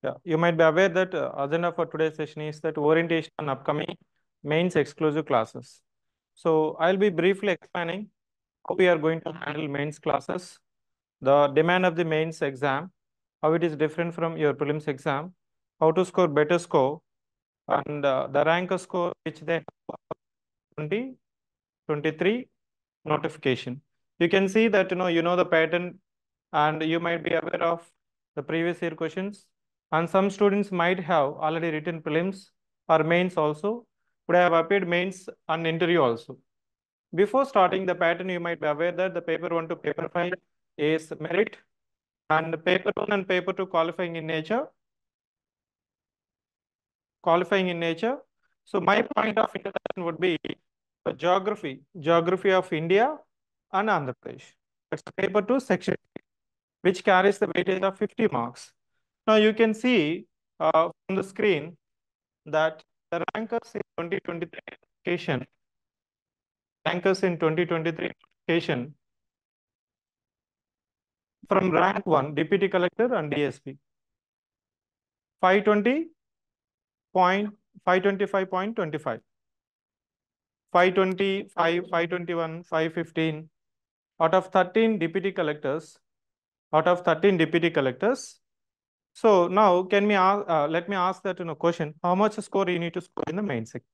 Yeah, you might be aware that agenda for today's session is that orientation on upcoming mains exclusive classes. So I'll be briefly explaining how we are going to handle mains classes, the demand of the mains exam, how it is different from your prelims exam, how to score better score, and the rank score which they have 2023 notification. You can see that you know the pattern, and you might be aware of the previous year questions. And some students might have already written prelims or mains also, would have appeared mains and interview also. Before starting the pattern, you might be aware that the paper 1 to paper 5 is merit, and paper 1 and paper 2 qualifying in nature. So my point of introduction would be geography of India and Andhra Pradesh. That's paper 2 section, which carries the weightage of 50 marks. Now you can see from the screen that the rankers in 2023 application from rank 1, Deputy Collector and DSP, 525.25, 525, 521, 515, out of 13 deputy collectors, So now let me ask that question, how much score you need to score in the main section?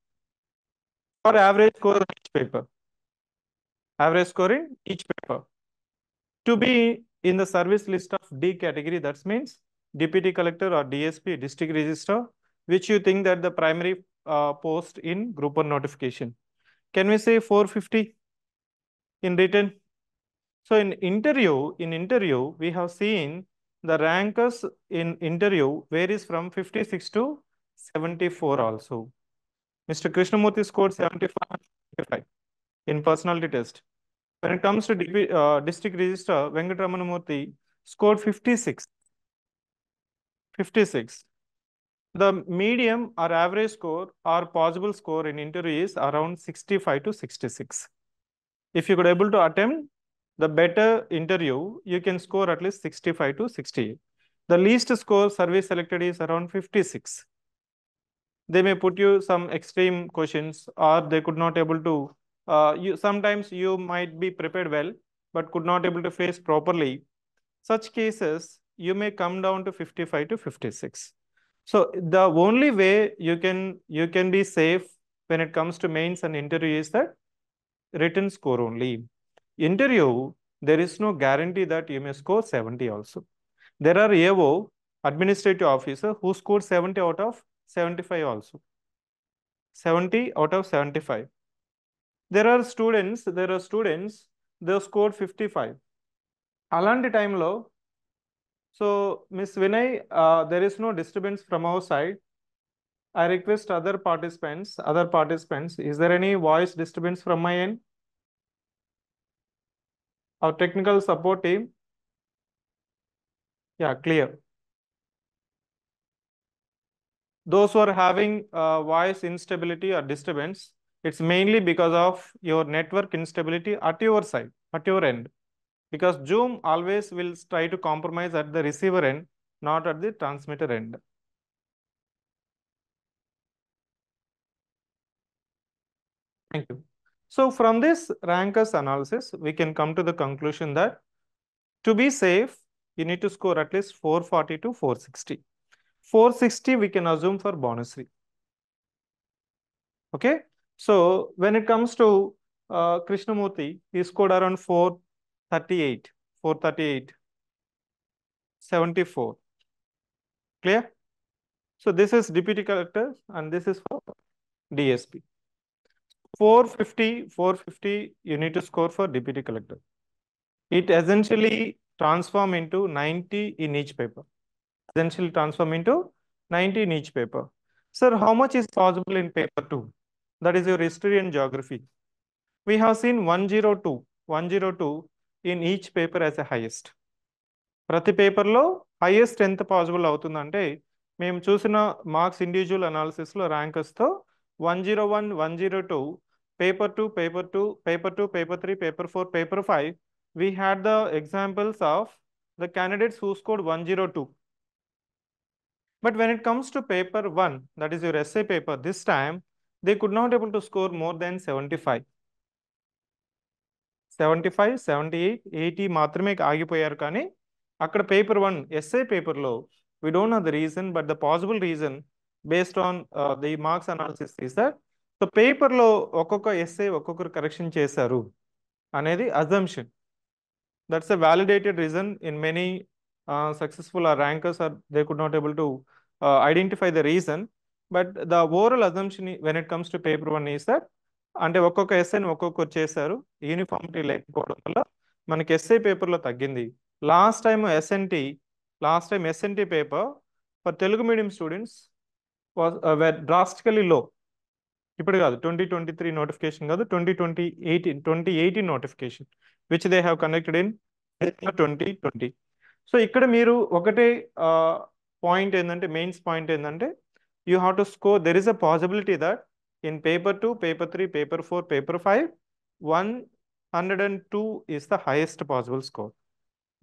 Or average score in each paper? Average score in each paper. To be in the service list of D category, that means deputy collector or DSP, district register, which you think that the primary post in group 1 notification. Can we say 450 in written? So in interview, we have seen the rankers in interview varies from 56 to 74 also. Mr. Krishnamurthy scored 75 in personality test. When it comes to district register, Venkatramanamurthy scored 56. The medium or average score or possible score in interview is around 65 to 66. If you could able to attempt the better interview, you can score at least 65 to 68. The least score survey selected is around 56. They may put you some extreme questions, or they could not able to, sometimes you might be prepared well, but could not able to face properly. Such cases, you may come down to 55 to 56. So the only way you can be safe when it comes to mains and interview is that written score only. Interview, there is no guarantee that you may score 70 also. There are AO, administrative officer, who scored 70 out of 75 also. 70 out of 75. There are students, they scored 55. అలాంటి టైంలో, so Miss Vinay, there is no disturbance from our side. I request other participants, is there any voice disturbance from my end? Our technical support team? Yeah, clear. Those who are having voice instability or disturbance, it's mainly because of your network instability at your side, at your end. Because Zoom always will try to compromise at the receiver end, not at the transmitter end. Thank you. So from this rankers analysis, we can come to the conclusion that to be safe, you need to score at least 440 to 460. 460 we can assume for bonusry. Okay. So when it comes to Krishnamurthy, he scored around 438, 74. Clear? So this is deputy collector and this is for DSP. 450, you need to score for deputy collector. It essentially transform into 90 in each paper. Essentially transform into 90 in each paper. Sir, how much is possible in paper 2? That is your history and geography. We have seen 102 in each paper as a highest. ప్రతి పేపర్లో highest ఎంత possible అవుతుందంటే, మేము చూసిన marks individual అనాలిసిస్లో ర్యాంకర్స్తో 101, 102, paper 2, paper 2, paper 2, paper 3, paper 4, paper 5, we had the examples of the candidates who scored 102. But when it comes to paper 1, that is your essay paper, this time they could not able to score more than 75. 75, 78, 80 మాత్రమే ఆగిపోయారు. కానీ అక్కడ paper 1 SA పేపర్లో we don't know the reason, but the possible reason based on the marks analysis is that so పేపర్లో ఒక్కొక్క SA ఒక్కొక్కరు correction చేశారు అనేది assumption. That's a validated reason in many successful or rankers are they could not able to identify the reason. But the overall assumption when it comes to paper 1 is that అంటే ఒక్కొక్క ఎస్ఐని ఒక్కొక్కరు చేశారు, uniformity లేకపోవడం వల్ల మనకి SI పేపర్లో తగ్గింది. Last time SNT paper for Telugu medium students was drastically low. ఇప్పుడు కాదు, 2023 నోటిఫికేషన్ కాదు, 2018 notification which they have conducted in 2020. So ఇక్కడ మీరు ఒకటే పాయింట్ ఏంటంటే, మెయిన్స్ పాయింట్ ఏంటంటే, you have to score. There is a possibility that in paper 2, paper 3, paper 4, paper 5, 102 is the highest possible score.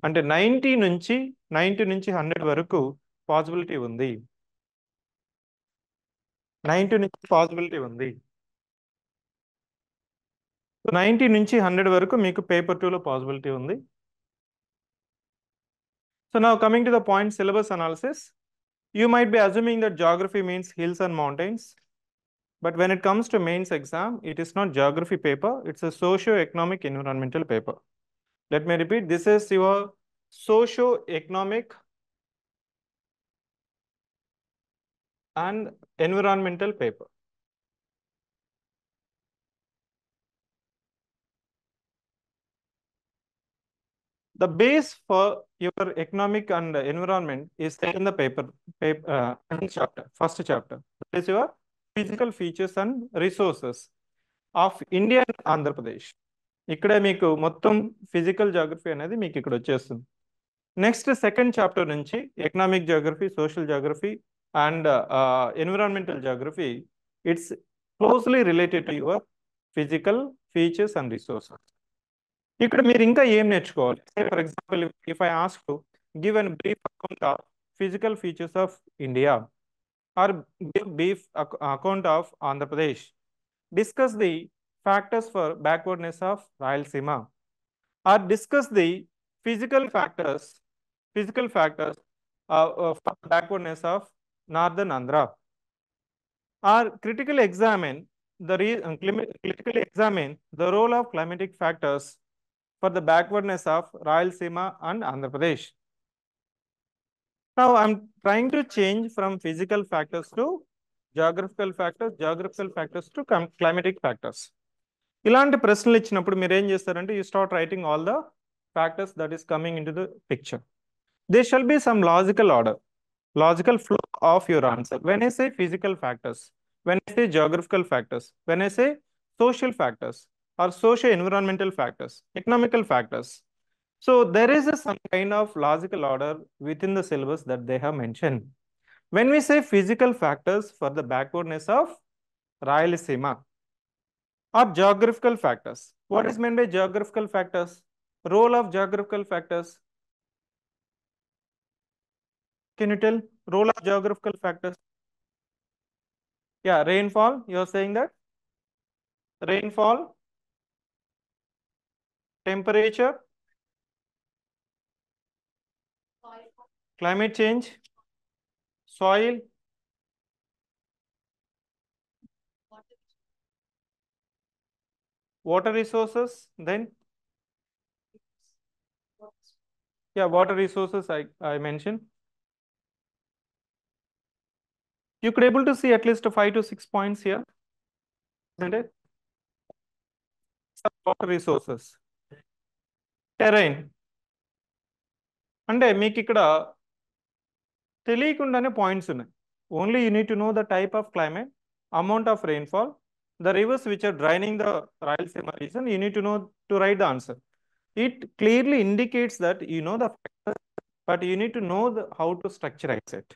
అంటే 90 నుంచి 100 వరకు పాసిబిలిటీ ఉంది. 90 నుంచి పాసిబిలిటీ ఉంది. 90 నుంచి 100 వరకు మీకు పేపర్ 2లో పాసిబిలిటీ ఉంది. So now coming to the point syllabus analysis, you might be assuming that geography means hills and mountains. But when it comes to mains exam, it is not geography paper, it's a socio-economic environmental paper. Let me repeat, this is your socio-economic and environmental paper. The base for your economic and environment is set in the first chapter. That is your physical features and resources of India and Andhra Pradesh. ఇక్కడే మీకు మొత్తం physical geography అనేది మీకు ఇక్కడ వచ్చేస్తుంది. Next second chapter నుంచి economic geography, social geography and environmental geography, it's closely related to your physical features and resources. ఇక్కడ మీరు ఇంకా ఏం నేర్చుకోవాలి? For example, if I ask to give an brief account of physical features of India or give brief account of Andhra Pradesh, discuss the factors for backwardness of Rayalaseema, or discuss the physical factors for backwardness of Northern Andhra, or critically examine the role of climatic factors for the backwardness of Rayalaseema and Andhra Pradesh. Now I'm trying to change from physical factors to geographical factors to climatic factors. ఇలాంటి ప్రశ్నలు ఇచ్చినప్పుడు మీరు ఏం చేస్తారంటే, you start writing all the factors that is coming in to the picture. There shall be some logical order, logical flow of your answer. When I say physical factors, when I say geographical factors, when I say social factors or socio-environmental factors, economical factors. So there is some kind of logical order within the syllabus that they have mentioned. When we say physical factors for the backwardness of Rayalaseema or geographical factors, what is meant by geographical factors? Role of geographical factors. Can you tell role of geographical factors? Yeah, rainfall. You're saying that rainfall, temperature, climate change, soil, water resources. Then yeah, water resources I mentioned. You could able to see at least 5 to 6 points here, isn't it? Some water resources, terrain. అంటే మీకు ఇక్కడ తెలియకుండానే points ఉన్నాయి. Only you need to know the type of climate, amount of rainfall, the rivers which are draining the Rayalaseema region, you need to know to write the answer. It clearly indicates that you know the factors, but you need to know how to structurize it.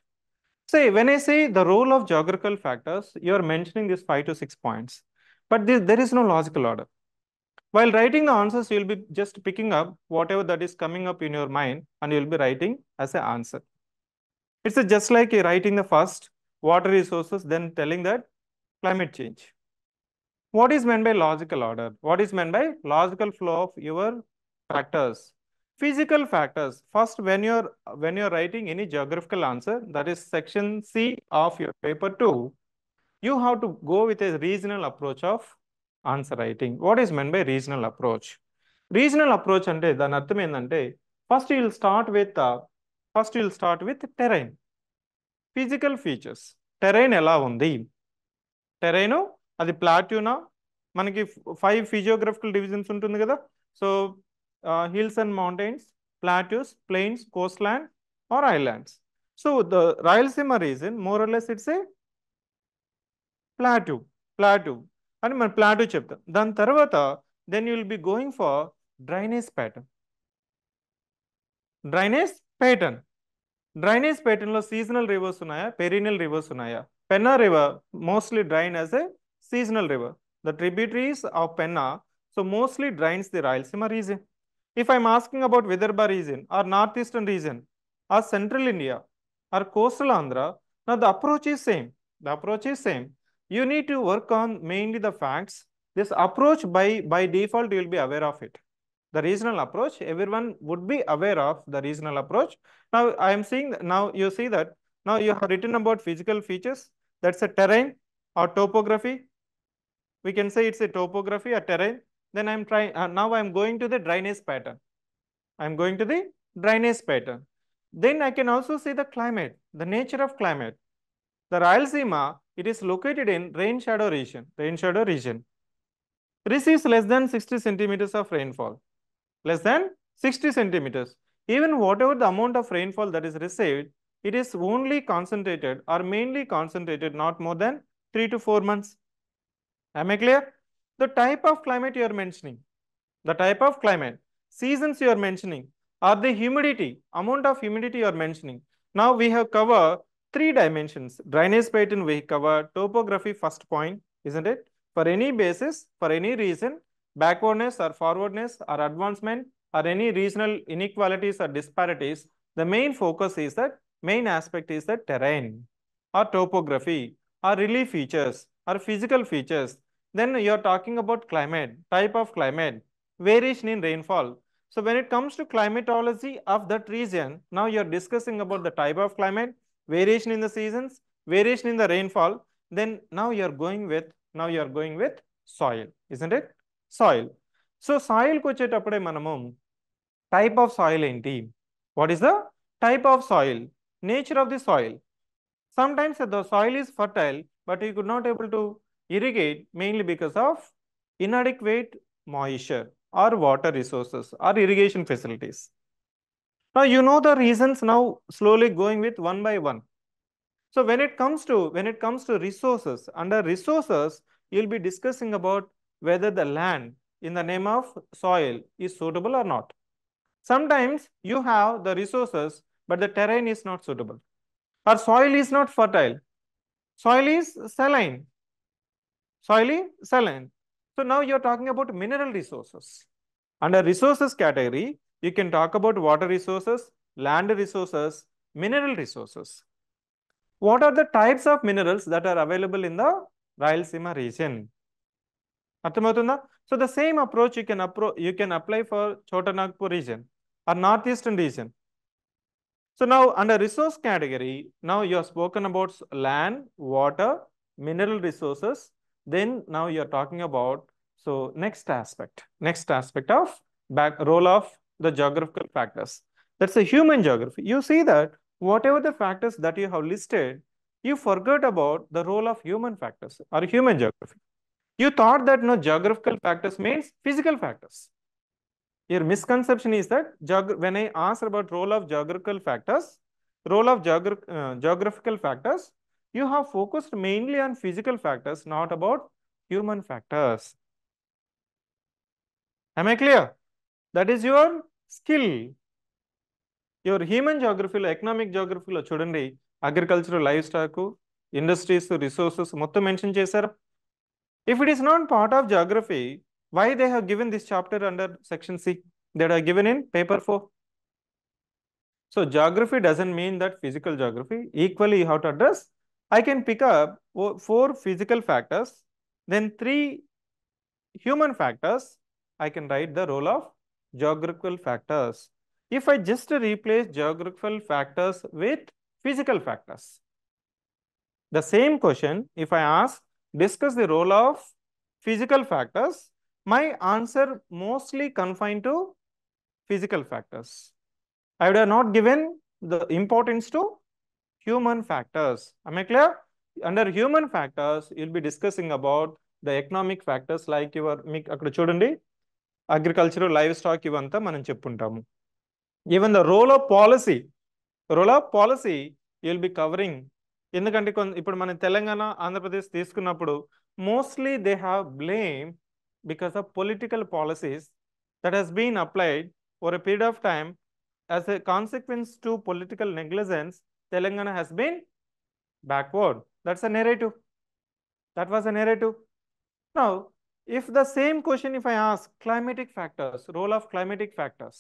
Say, when I say the role of geographical factors, you are mentioning these 5 to 6 points, but there is no logical order. While writing the answers, you will be just picking up whatever that is coming up in your mind and you will be writing as an answer. It's just like writing the first water resources, then telling that climate change. What is meant by logical order? What is meant by logical flow of your factors? Physical factors. First, when you're writing any geographical answer, that is section C of your paper 2, you have to go with a regional approach of answer writing. What is meant by regional approach? Regional approach అంటే దాని అర్థం ఏంటంటే first you'll start with terrain, physical features. Terrain ఎలా ఉంది? Terrain అది ప్లాట్యూనా, మనకి 5 ఫిజియోగ్రఫికల్ divisions ఉంటుంది కదా. So hills and mountains, plateaus, plains, coast land or islands. So the Rayalaseema region more or less it's a plateau. Plateau అని మనం ప్లాట్యూ చెప్తాం. దాని తర్వాత then you will be going for drainage pattern. Drainage pattern drainage ప్యాటర్న్లో seasonal rivers ఉన్నాయా, perennial rivers ఉన్నాయా? Penna river mostly drain as a seasonal river. The tributaries of Penna so mostly drains the Rayalaseema region. If I'm asking about Vidarbha region or northeastern region or central India or coastal Andhra, now the approach is same. The approach is same. You need to work on mainly the facts. This approach by default you will be aware of it. The regional approach, everyone would be aware of the regional approach. Now I am seeing, now you see that now you have written about physical features. That's a terrain or topography. We can say it's a topography or terrain. Then I'm trying, now I'm going to the drainage pattern. I'm going to the drainage pattern. Then I can also see the climate, the nature of climate. The Rayalaseema, it is located in rain shadow region. Rain shadow region receives less than 60 centimeters of rainfall. Less than 60 centimeters. Even whatever the amount of rainfall that is received, it is only concentrated or mainly concentrated not more than 3 to 4 months. Am I clear? The type of climate you are mentioning, the type of climate, seasons you are mentioning, or the humidity, amount of humidity you are mentioning. Now we have covered 3 dimensions. Drainage pattern we covered, topography first point, isn't it? For any basis, for any reason, backwardness or forwardness or advancement or any regional inequalities or disparities, the main focus is that main aspect is the terrain or topography or relief features or physical features. Then you are talking about climate, type of climate, variation in rainfall. So when it comes to climatology of that region, now you are discussing about the type of climate, variation in the seasons, variation in the rainfall. Then now you are going with soil, isn't it? Soil. So soil కు వచ్చేటప్పుడే మనము type of soil ఏంటి? What is the type of soil? Nature of the soil. Sometimes the soil is fertile, but you could not able to irrigate mainly because of inadequate moisture or water resources or irrigation facilities. Now you know the reasons, now slowly going with one by one. So when it comes to resources, under resources, you'll be discussing about whether the land in the name of soil is suitable or not. Sometimes you have the resources, but the terrain is not suitable. Or soil is not fertile. Soil is saline. Soil is saline. So now you're talking about mineral resources. Under resources category, you can talk about water resources, land resources, mineral resources. What are the types of minerals that are available in the Rayalaseema region? So the same approach you can apply for Chota Nagpur region or northeastern region. So now under resource category, now you have spoken about land, water, mineral resources. Then now you are talking about, so next aspect of role of the geographical factors. That's a human geography. You see that whatever the factors that you have listed, you forgot about the role of human factors or human geography. You thought that no, geographical factors means physical factors. Your misconception is that when I asked about role of geographical factors, geographical factors, you have focused mainly on physical factors, not about human factors. Am I clear? That is your skill. Your human geography, economic geography lo chudandi, agricultural, livestock, industries, resources, మొత్తం mention చేశారు. If it is not part of geography, why they have given this chapter under section C that are given in paper 4? So geography doesn't mean that physical geography. Equally, you have to address. I can pick up four physical factors, then three human factors. I can write the role of geographical factors. If I just replace geographical factors with physical factors, the same question, if I ask, discuss the role of physical factors, my answer mostly confined to physical factors. I would have not given the importance to human factors. Am I clear? Under human factors, you'll be discussing about the economic factors like your మీకు అక్కడ చూడండి agriculture live stock ఇవంతా మనం చెప్పుంటాము. Even the role of policy will be covering. ఎందుకంటే ఇప్పుడు మన తెలంగాణ ఆంధ్రప్రదేశ్ తీసుకున్నప్పుడు mostly they have blame because of political policies that Hess been applied for a period of time. As a consequence to political negligence, Telangana has been backward. That's a narrative. That was a narrative. Now, if the same question, if I ask climatic factors, role of climatic factors,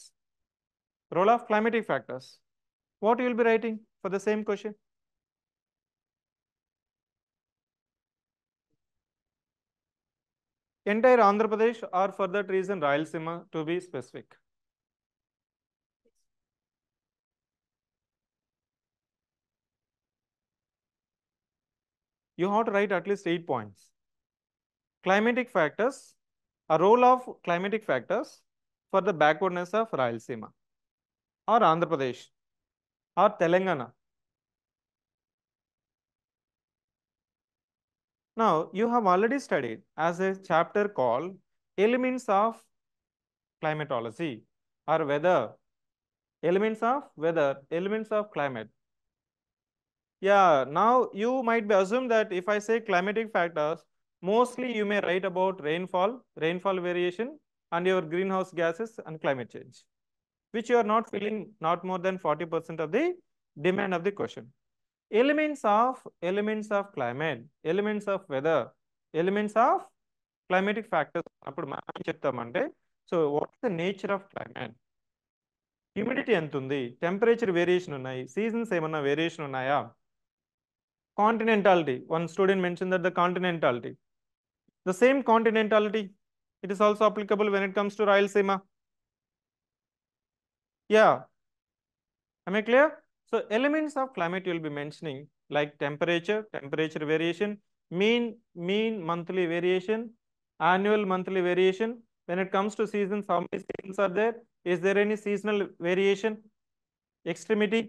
what you will be writing for the same question? Entire Andhra Pradesh or for that reason Rayalaseema to be specific. You have to write at least 8 points. Climatic factors, a role of climatic factors for the backwardness of Rayalaseema or Andhra Pradesh or Telangana. Now, you have already studied as a chapter called Elements of Climatology or Weather. Elements of climate. Yeah, now you might be assumed that if I say climatic factors, mostly you may write about rainfall variation, and your greenhouse gases and climate change, which you are not filling not more than 40% of the demand of the question. Elements of climate, elements of weather, elements of climatic factors. అప్పుడు మనం ఏం చెప్తామంటే, so what is the nature of climate, humidity ఎంత ఉంది, temperature variation ఉన్నాయి, seasons ఏమన్నా variation ఉన్నాయా, continentality. One student mentioned that the continentality. The same continentality, it is also applicable when it comes to Rayalaseema. Yeah. Am I clear? So elements of climate you will be mentioning like temperature variation, mean monthly variation, annual monthly variation. When it comes to seasons, how many seasons are there? Is there any seasonal variation? Extremity,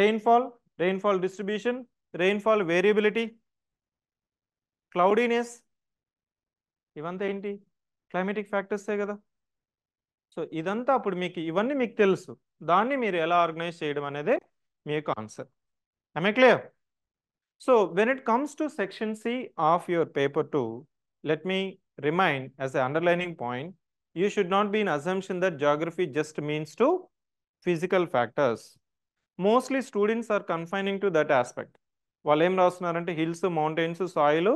rainfall distribution, rainfall variability, cloudiness. ఇవంతా ఏంటి climatic ఫ్యాక్టర్సే కదా. So ఇదంతా అప్పుడు మీకు ఇవన్నీ మీకు తెలుసు, దాన్ని మీరు ఎలా ఆర్గనైజ్ చేయడం అనేది మీ యొక్క answer. Am I clear? So when it comes to section C of your paper 2, let me remind as an underlining point, you should not be in assumption that geography just means to physical factors. Mostly students are confining to that aspect. వాళ్ళు ఏం రాస్తున్నారంటే hills, mountains, soil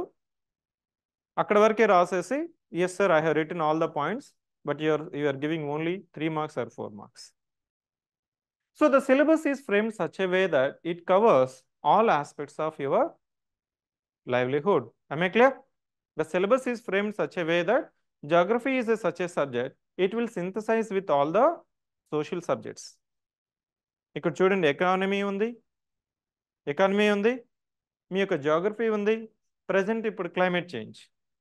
అక్కడ వరకే రాసేసి yes sir I have written all the points, but you are giving only 3 marks or 4 marks. So the syllabus is framed such a way that it covers all aspects of your livelihood. Am I clear? The syllabus is framed such a way that geography is such a subject, it will synthesize with all the social subjects. ఇక్కడ చూడండి economy ఉంది, మీ యొక్క geography ఉంది, present ఇప్పుడు climate change.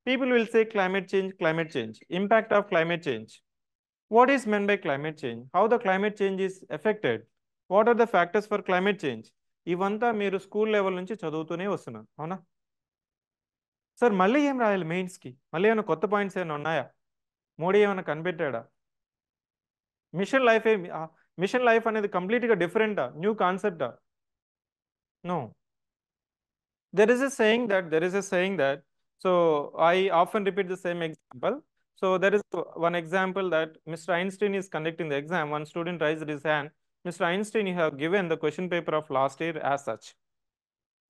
People will say climate change, impact of climate change. What is meant by climate change? How the climate change is affected? What are the factors for climate change? ఇవంతా మీరు school level నుంచి చదువుతూనే వస్తున్నారు, అవునా sir? మళ్ళీ ఏం రాయాలి మెయిన్స్కి? మళ్ళీ ఏమైనా కొత్త పాయింట్స్ ఏమైనా ఉన్నాయా? మోడీ ఏమైనా కనిపెట్టాడా? మిషన్ లైఫ్ అనేది కంప్లీట్గా డిఫరెంటా, న్యూ కాన్సెప్టా? No. There is a saying that, so I often repeat the same example. So there is one example that Mr. Einstein is conducting the exam. One student raised his hand. Mr. Einstein, you have given the question paper of last year as such.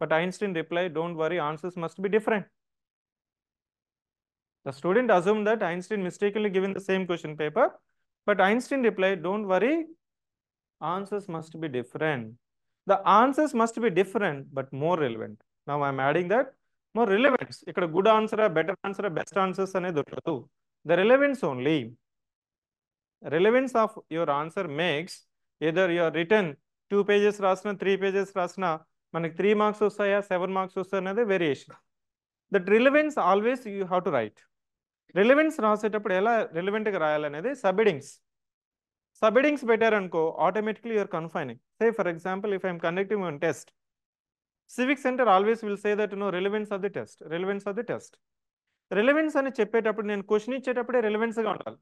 But Einstein replied, don't worry, answers must be different. The student assumed that Einstein mistakenly given the same question paper, but Einstein replied, don't worry, Answers must be different. The answers must be different, but more relevant. Now I'm adding that more relevance. ఇక్కడ good answer, better answer, best answers అనేది ఉండదు. The relevance only. Relevance of your answer makes either your written 2 pages రాసిన 3 pages రాసిన మనకి 3 marks వస్తాయా 7 marks వస్తాయి అనేది variation. That relevance always you have to write. Relevance రాసేటప్పుడు ఎలా రిలవెంట్గా రాయాలనేది సబ్హెడింగ్స్ పెట్టారనుకో automatically you're confining. Say for example if I'm conducting one test, civic centre always will say that no relevance of the test, relevance of the test. Relevance అని చెప్పేటప్పుడు నేను question ఇచ్చేటప్పుడే రిలవెన్స్గా ఉండాలి,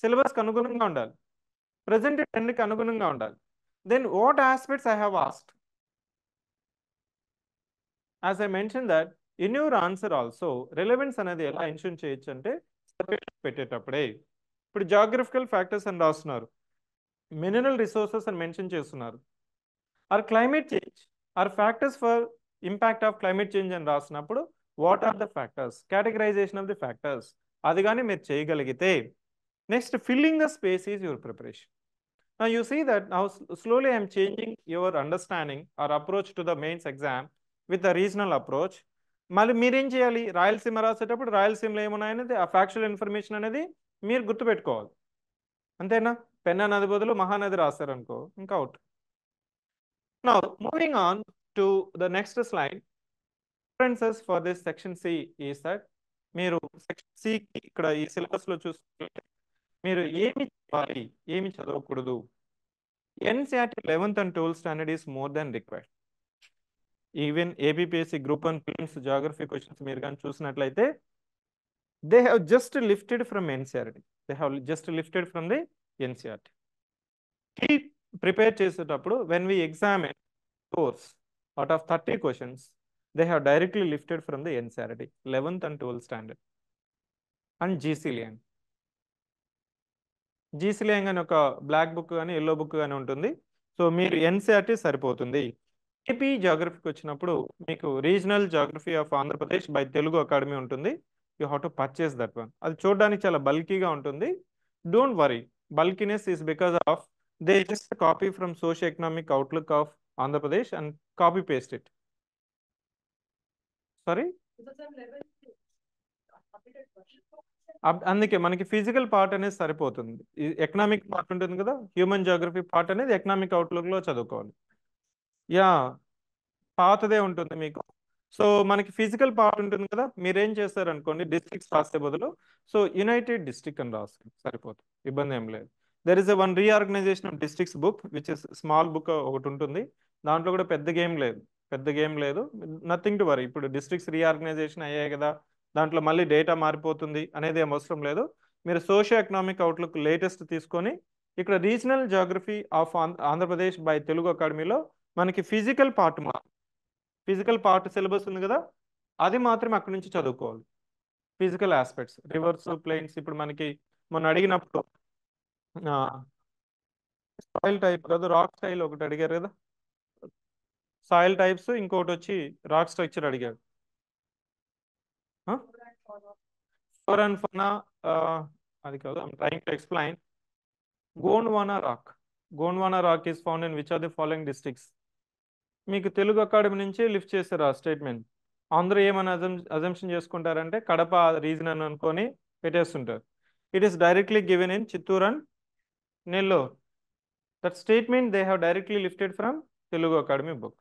సిలబస్కి అనుగుణంగా ఉండాలి, ప్రజెంట్ ట్రెండ్కి అనుగుణంగా ఉండాలి. Then what aspects I have asked. As I mention that in your answer also relevance అనేది ఎలా ఎన్షూర్ చేయొచ్చు అంటే పెట్టేటప్పుడే. ఇప్పుడు జాగ్రఫికల్ ఫ్యాక్టర్స్ అని రాస్తున్నారు, మినరల్ రిసోర్సెస్ అని మెన్షన్ చేస్తున్నారు, or climate change or factors for impact of climate change అని రాసినప్పుడు what are the factors, categorisation of the factors, అది కానీ మీరు చేయగలిగితే next filling the space is your preparation. Now you see that now slowly I am changing your understanding or approach to the mains exam with the regional approach. మళ్ళీ మీరేం చేయాలి, రాయలసీమ రాసేటప్పుడు రాయలసీమలో ఏమున్నాయనేది ఆ ఫ్యాక్చువల్ ఇన్ఫర్మేషన్ అనేది మీరు గుర్తుపెట్టుకోవాలి. అంతేనా? పెన్నా నది బదులు మహానది రాశారనుకో ఇంకా out. Now moving on to the next slide. References for this section C is that మీరు సెక్షన్ సి ఇక్కడ ఈ సిలబస్ లో చూసుకుంటే మీరు ఏమి చదవాలి ఏమి చదవకూడదు. NCERT 11th and 12th standard is more than required. Even APPSC Group 1 Prelims Geography questions మీరు కానీ చూసినట్లయితే they have just lifted from NCERT. They have just lifted from the NCERT. Prepare చేసేటప్పుడు when we examine course out of 30 questions, they have directly lifted from the NCERT 11th and 12th standard and GCLang. GCLang అని ఒక black book కానీ yellow book కానీ ఉంటుంది. So మీరు NCERT సరిపోతుంది. AP జాగ్రఫీకి వచ్చినప్పుడు మీకు regional geography of Andhra Pradesh by Telugu academy ఉంటుంది. You have to purchase that one. అది చూడడానికి చాలా బల్కీగా ఉంటుంది. Don't worry, బల్కీనెస్ is because of they just copy from socio economic outlook of Andhra Pradesh and copy paste it. Sorry, అందుకే మనకి ఫిజికల్ పార్ట్ అనేది సరిపోతుంది. Economic part ఉంటుంది కదా, హ్యూమన్ జాగ్రఫీ పార్ట్ అనేది ఎకనామిక్ అవుట్లుక్ లో చదువుకోవాలి. యా, పాతదే ఉంటుంది మీకు. సో మనకి ఫిజికల్ పార్ట్ ఉంటుంది కదా, మీరేం చేస్తారు అనుకోండి, డిస్ట్రిక్ట్స్ రాసే బదులు సో యునైటెడ్ డిస్ట్రిక్ట్ అని రాస్తుంది, సరిపోతుంది, ఇబ్బంది ఏం లేదు. There is one reorganisation of districts book which is small book ఒకటి ఉంటుంది. దాంట్లో కూడా పెద్ద గేమ్ లేదు, నథింగ్ టు వరీ. ఇప్పుడు డిస్ట్రిక్ట్స్ రీఆర్గనైజేషన్ అయ్యాయి కదా, దాంట్లో మళ్ళీ డేటా మారిపోతుంది అనేది ఏం అవసరం లేదు. మీరు సోషియో ఎకనామిక్ అవుట్లుక్ లేటెస్ట్ తీసుకొని ఇక్కడ regional geography of Andhra Pradesh by Telugu అకాడమీలో మనకి ఫిజికల్ పార్ట్ సిలబస్ ఉంది కదా, అది మాత్రమే అక్కడి నుంచి చదువుకోవాలి. Physical aspects, rivers, plains. ఇప్పుడు మనకి మొన్న అడిగినప్పుడు సాయిల్ టైప్ కదా, రాక్ స్టైల్ ఒకటి అడిగారు కదా, సాయిల్ టైప్స్, ఇంకోటి వచ్చి రాక్ స్ట్రక్చర్ అడిగారు. ఫ్లోరా అండ్ ఫౌనా అది కాదు, I'm trying to explain. Gondwana rock is found in which are the following districts. మీకు తెలుగు అకాడమీ నుంచి లిఫ్ట్ చేశారు ఆ స్టేట్మెంట్. అందరూ ఏమని అజంప్షన్ చేసుకుంటారంటే కడప రీజన్ అని అనుకొని పెట్టేస్తుంటారు. It is directly given in Chittoor and Nellore. That statement they have directly lifted from Telugu academy book.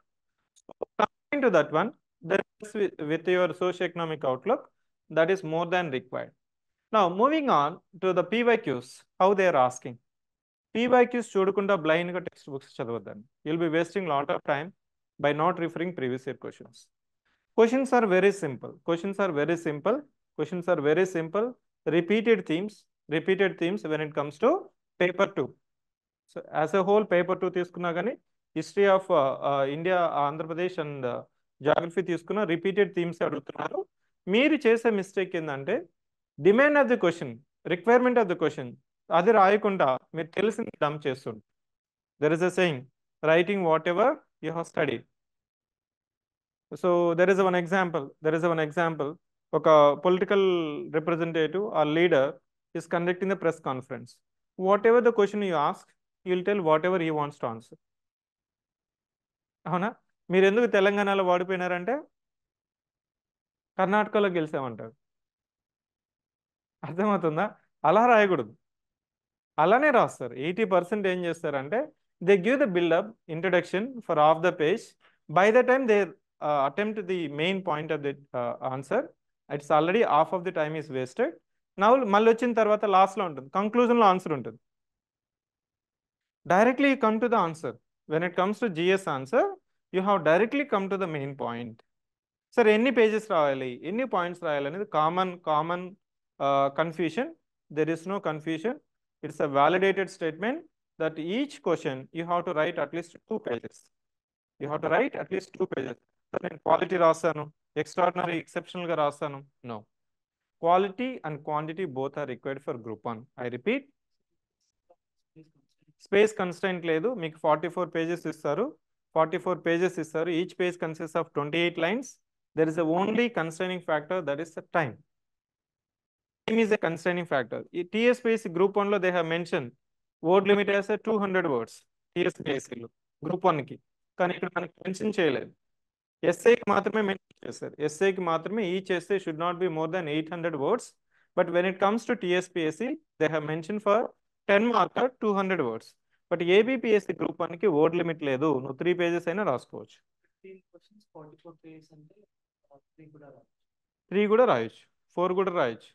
Coming to that one, that is with your socio-economic outlook, that is more than required. Now moving on to the PYQs, how they are asking. PYQs చూడకుండా blind గా text books చదవద్దండి. You'll be wasting lot of time by not referring previous year questions. Questions are very simple. Repeated themes when it comes to paper 2. So as a whole paper 2 తీసుకున్నా కానీ history of India, Andhra Pradesh and geography తీసుకున్న repeated themes అడుగుతున్నారు. మీరు చేసే mistake ఏంటంటే demand of the question, requirement of the question అది రాయకుండా మీరు తెలిసింది డంప్ చేస్తుంటారు. There is a saying, writing what ever you have studied. So there is one example. ఒక political representative are leader is conducting the press conference. What ever the question you ask, you will tell what ever he wants to answer. అవునా? మీరు ఎందుకు తెలంగాణలో ఓడిపోయినారంటే కర్ణాటకలో గెలిచామంటారు. అర్థమవుతుందా? అలా రాయకూడదు, అలానే రాస్తారు. 80% ఏం చేస్తారంటే they give the buildup introduction for of the page. By the time they attempt the main point of the answer, it's already half of the time is wasted. Now మళ్ళీ వచ్చిన తర్వాత లాస్ట్లో ఉంటుంది, కంక్లూజన్లో ఆన్సర్ ఉంటుంది. Directly you come to the answer. When it comes to GS answer, you have directly come to the main point. సరే, ఎన్ని pages రాయాలి, ఎన్ని పాయింట్స్ రాయాలి అనేది common confusion. There is no confusion. It's a validated statement that each question you have to write at least 2 pages. You have to write at least 2 pages. నేను quality రాస్తాను, extraordinary ఎక్సెప్షనల్గా రాస్తాను, no. Quality and quantity both are required for group 1. I repeat, space constant లేదు. మీకు 44 pages ఇస్తారు. 44 pages ఇస్తారు. Each page consist of 28 lines. There is a only constraining factor, that is the time. Time is a constraining factor. TSPSC Group 1 లో they have mentioned word limit as a 200 words. TSPSC లో Group 1 కి, కానీ ఇక్కడ మనకి mention చేయలేదు. ఎస్ఐకి మాత్రమే mention చేస్తారు. ఎస్ఐకి మాత్రమే each SI should not be more than 800 words. But when it comes to TSPSC they have mention for 10 marker 200 words. But ABPSC group 1 కి వర్డ్ లిమిట్ లేదు, నువ్వు 3 pages అయినా రాసుకోవచ్చు. 3 కూడా రాయొచ్చు, 4 కూడా రాయొచ్చు.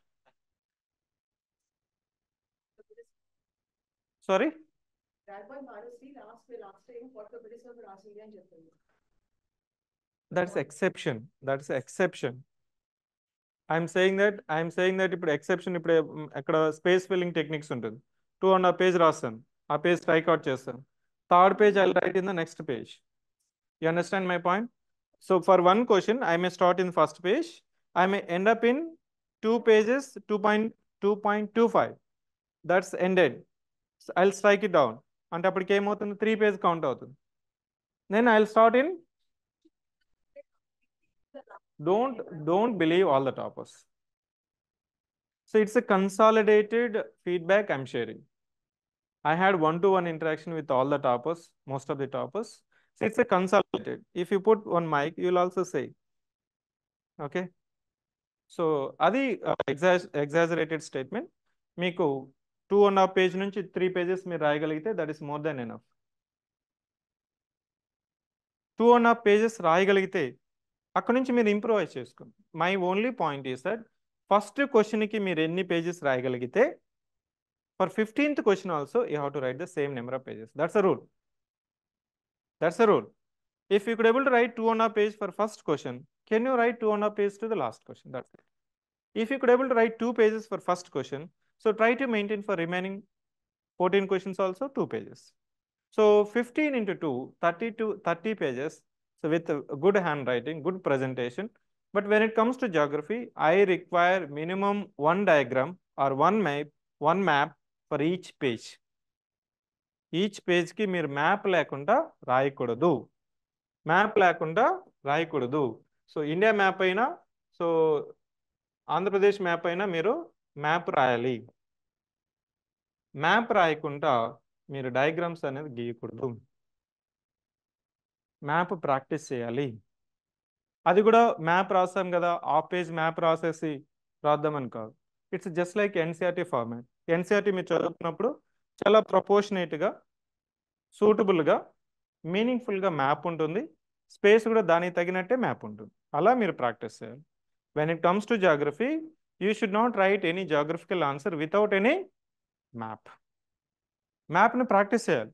Sorry, that's exception. That's exception. I'm saying that ఇప్పుడు ఎక్సెప్షన్, ఇప్పుడు అక్కడ స్పేస్ ఫిల్లింగ్ టెక్నిక్స్ ఉంటుంది. 2.5 pages రాస్తాను, ఆ పేజ్ స్ట్రైక్ అవుట్ చేస్తాను. Third page I right in the next page. You understand my point? So for one question, I may start in first page. I may end up in 2 pages, 2.25. That's ended. So I'll strike it down. And అప్పటికి ఏమవుతుంది, 3 pages count అవుతుంది. Then I'll start in. Don't believe all the toppers. So it's a consolidated feedback I'm sharing. I had one-to-one interaction with all the toppers, most of the toppers. So it's a consolidated. If you put one mic, you'll also say. Okay. So అది exaggerated statement. మీకు 2.5 pages నుంచి 3 pages మీరు రాయగలిగితే that is more than enough. 2.5 pages రాయగలిగితే అక్కడ నుంచి మీరు improvise చేసుకోండి. My only point is that first క్వశ్చన్కి మీరు ఎన్ని పేజెస్ రాయగలిగితే for 15th question also you have to write the same number of pages. That's a rule. That's the rule. If you could able to write 2.5 pages for first question, can you write 2.5 pages to the last question? That's it. If you could able to write 2 pages for first question, so try to maintain for remaining 14 questions also 2 pages. So 15 into 2, 30 pages. So with a good handwriting, good presentation. But when it comes to geography, I require minimum 1 diagram or 1 map for each page. Each పేజ్కి మీరు map లేకుండా రాయకూడదు, map లేకుండా రాయకూడదు. So India map అయినా, so Andhra Pradesh map అయినా మీరు map రాయాలి. మ్యాప్ రాయకుండా మీరు డయాగ్రామ్స్ అనేది గీయకూడదు. మ్యాప్ ప్రాక్టీస్ చేయాలి. అది కూడా మ్యాప్ రాస్తాం కదా, ఆ పేజ్ మ్యాప్ రాసేసి రాద్దామని కాదు. It's just like NCERT format. NCERT మీరు చదువుతున్నప్పుడు చాలా ప్రపోర్షనేట్గా, సూటబుల్గా, మీనింగ్ఫుల్గా మ్యాప్ ఉంటుంది. స్పేస్ కూడా దానికి తగినట్టే మ్యాప్ ఉంటుంది. అలా మీరు ప్రాక్టీస్ చేయాలి. When it comes to geography, you should not write any geographical answer without any map. మ్యాప్ని ప్రాక్టీస్ చేయాలి.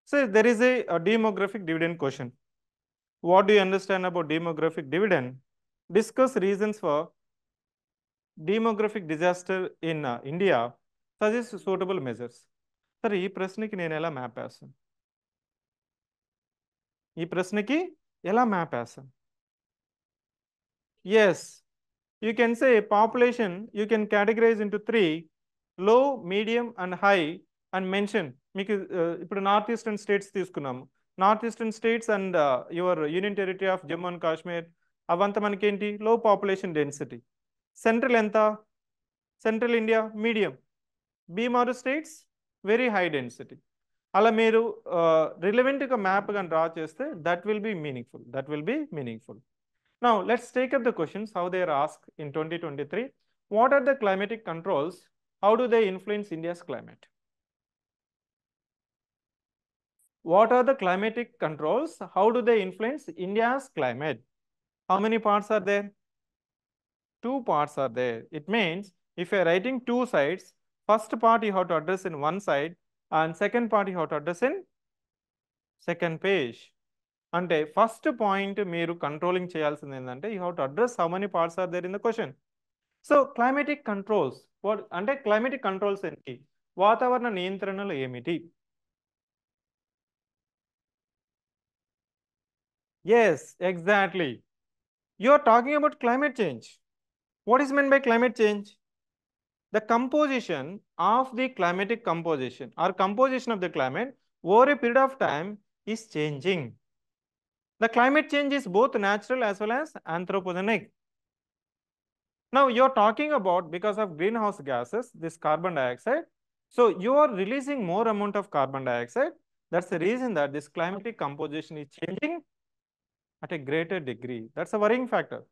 So there is a demographic dividend question. What do you understand about demographic dividend? Discuss reasons for demographic disaster in India, suggest suitable measures. సరే, ఈ ప్రశ్నకి నేను ఎలా map వేస్తాను? ఈ ప్రశ్నకి ఎలా మ్యాప్ వేస్తాను? Yes, you can say population you can categorize into 3: low, medium and high and mention. మీకు ఇప్పుడు నార్త్ ఈస్టర్న్ స్టేట్స్ తీసుకున్నాము. North eastern states and your union territory of Jammu and Kashmir, అవంతా మనకేంటి? Low population density. సెంట్రల్ ఎంత? Central India medium. BIMARU states very high density. అలా మీరు రిలవెంట్గా map కానీ డ్రా చేస్తే that will be meaningful. Now let's take up the questions how they are asked in 2023. What are the climatic controls? How do they influence India's climate? What are the climatic controls? How do they influence India's climate? How many parts are there? Two parts are there. It means if you are writing two sides, first part you have to address in one side and second part you have to address in second page. అంటే first point మీరు controlling చేయాల్సింది ఏంటంటే you have to address how many parts are there in the question. So climatic controls అంటే climatic controls ఏంటి? వాతావరణ నియంత్రణలు ఏమిటి? Yes, exactly. You are talking about climate change. What is mean by climate change? The composition of the climatic composition or composition of the climate over a period of time is changing. The climate change is both natural as well as anthropogenic. Now you are talking about because of greenhouse gases, this carbon dioxide. So you are releasing more amount of carbon dioxide. That's the reason that this climatic composition is changing at a greater degree. That's a worrying factor.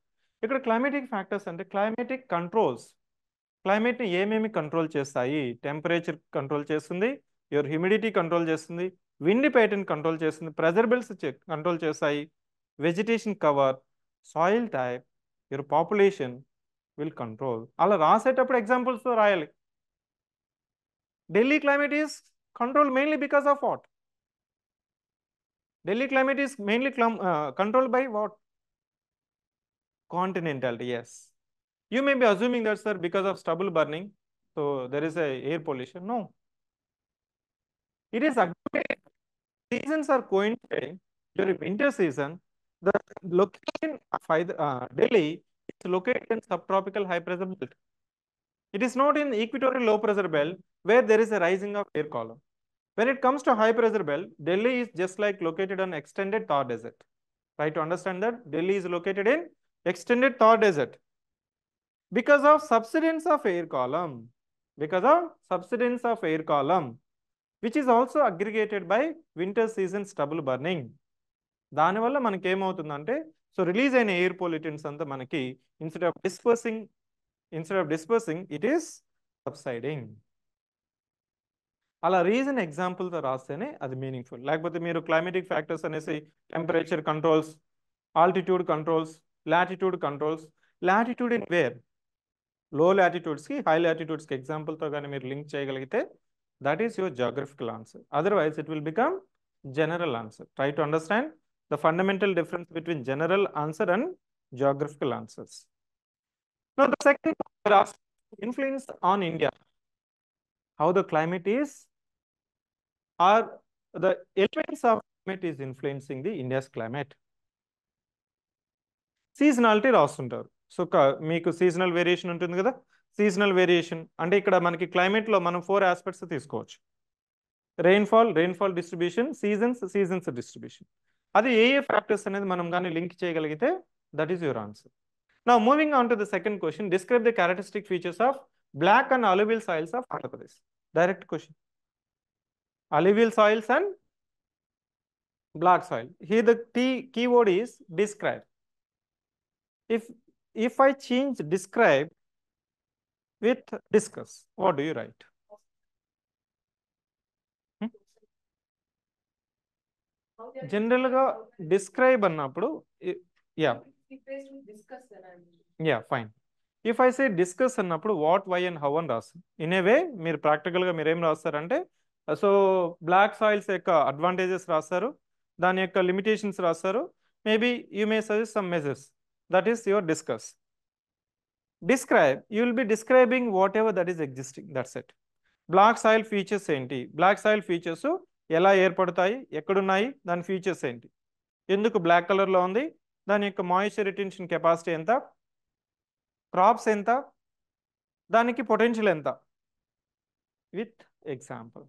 ఇక్కడ climatic factors అంటే climatic controls. క్లైమేట్ని ఏమేమి control చేస్తాయి? Temperature control చేస్తుంది, your humidity control చేస్తుంది, wind pattern control చేస్తుంది, pressure belts control చేస్తాయి, vegetation cover, soil type, your population will control. అలా రాసేటప్పుడు ఎగ్జాంపుల్స్తో రాయాలి. Delhi climate is control mainly because of what? Delhi climate is mainly controlled by what? Continentality, yes. You may be assuming that, sir, because of stubble burning, so there is a air pollution. No. It is seasons are coinciding during winter season. The location of Delhi is located in subtropical high pressure belt. It is not in equatorial low pressure belt where there is a rising of air column. When it comes to high pressure belt, Delhi is just like located on extended Thar desert. Try to understand that Delhi is located in extended Thar desert. Because of subsidence of air column, which is also aggregated by winter season stubble burning. దానివల్ల మనకి ఏమవుతుందంటే so release అయిన air pollutants అంతా మనకి instead of dispersing it is subsiding. అలా reason ఎగ్జాంపుల్తో రాస్తేనే అది మీనింగ్ఫుల్. లేకపోతే మీరు క్లైమేటిక్ ఫ్యాక్టర్స్ అనేసి temperature controls, altitude controls, latitude controls, latitude in where, low లాటిట్యూడ్స్కి హై లాటిట్యూడ్స్కి ఎగ్జాంపుల్తో కానీ మీరు లింక్ చేయగలిగితే that is your geographical answer. Otherwise it will become general answer. Try to understand the fundamental difference between general answer and geographical answers. Now the second influence on India, how the climate is or the elements of climate is influencing the India's climate. Seasonality రాస్తుంటారు. So మీకు seasonal variation ఉంటుంది కదా. Seasonal variation అంటే ఇక్కడ మనకి క్లైమేట్లో మనం 4 aspects తీసుకోవచ్చు. Rainfall distribution, seasons distribution. అది ఏ ఫ్యాక్టర్స్ అనేది మనం కానీ లింక్ చేయగలిగితే that is your answer. Now moving on to the second question, describe the characteristic features of black and alluvial soils of Andhra Pradesh. Direct question. Alluvial soils and black soil. Here the keyword is describe. If I change describe with discuss, what do you write? General ga describe అన్నప్పుడు fine. If I say discuss అన్నప్పుడు what, why and how అని రాస్తాం. In a వే మీరు ప్రాక్టికల్గా మీరు ఏం రాస్తారంటే so black soils యొక్క advantages రాస్తారు, దాని యొక్క లిమిటేషన్స్ రాస్తారు. Maybe you may suggest some measures. That is your discuss. Describe, you will be describing whatever that is existing. That's it. Black soil features ఏంటి? బ్లాక్ సాయిల్ ఫీచర్స్ ఎలా ఏర్పడతాయి, ఎక్కడున్నాయి, దాని ఫీచర్స్ ఏంటి, ఎందుకు బ్లాక్ కలర్లో ఉంది, దాని యొక్క మాయిశ్చర్ రిటెన్షన్ కెపాసిటీ ఎంత, క్రాప్స్ ఎంత, దానికి పొటెన్షియల్ ఎంత, with example,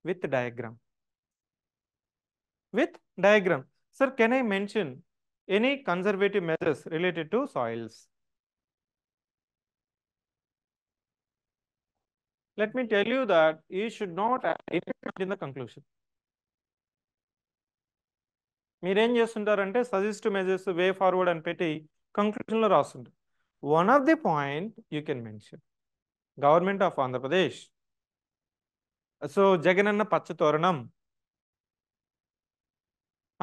with diagram. Sir, can I mention any conservative measures related to soils? let me tell you that you should not add anything in the conclusion. మీరేం చేస్తుంటారంటే suggest measures way forward అని పెట్టి కంక్లూజన్లో రాస్తుంటారు. One of the point you can mention government of Andhra Pradesh. So Jagananna Pacha Thoranam,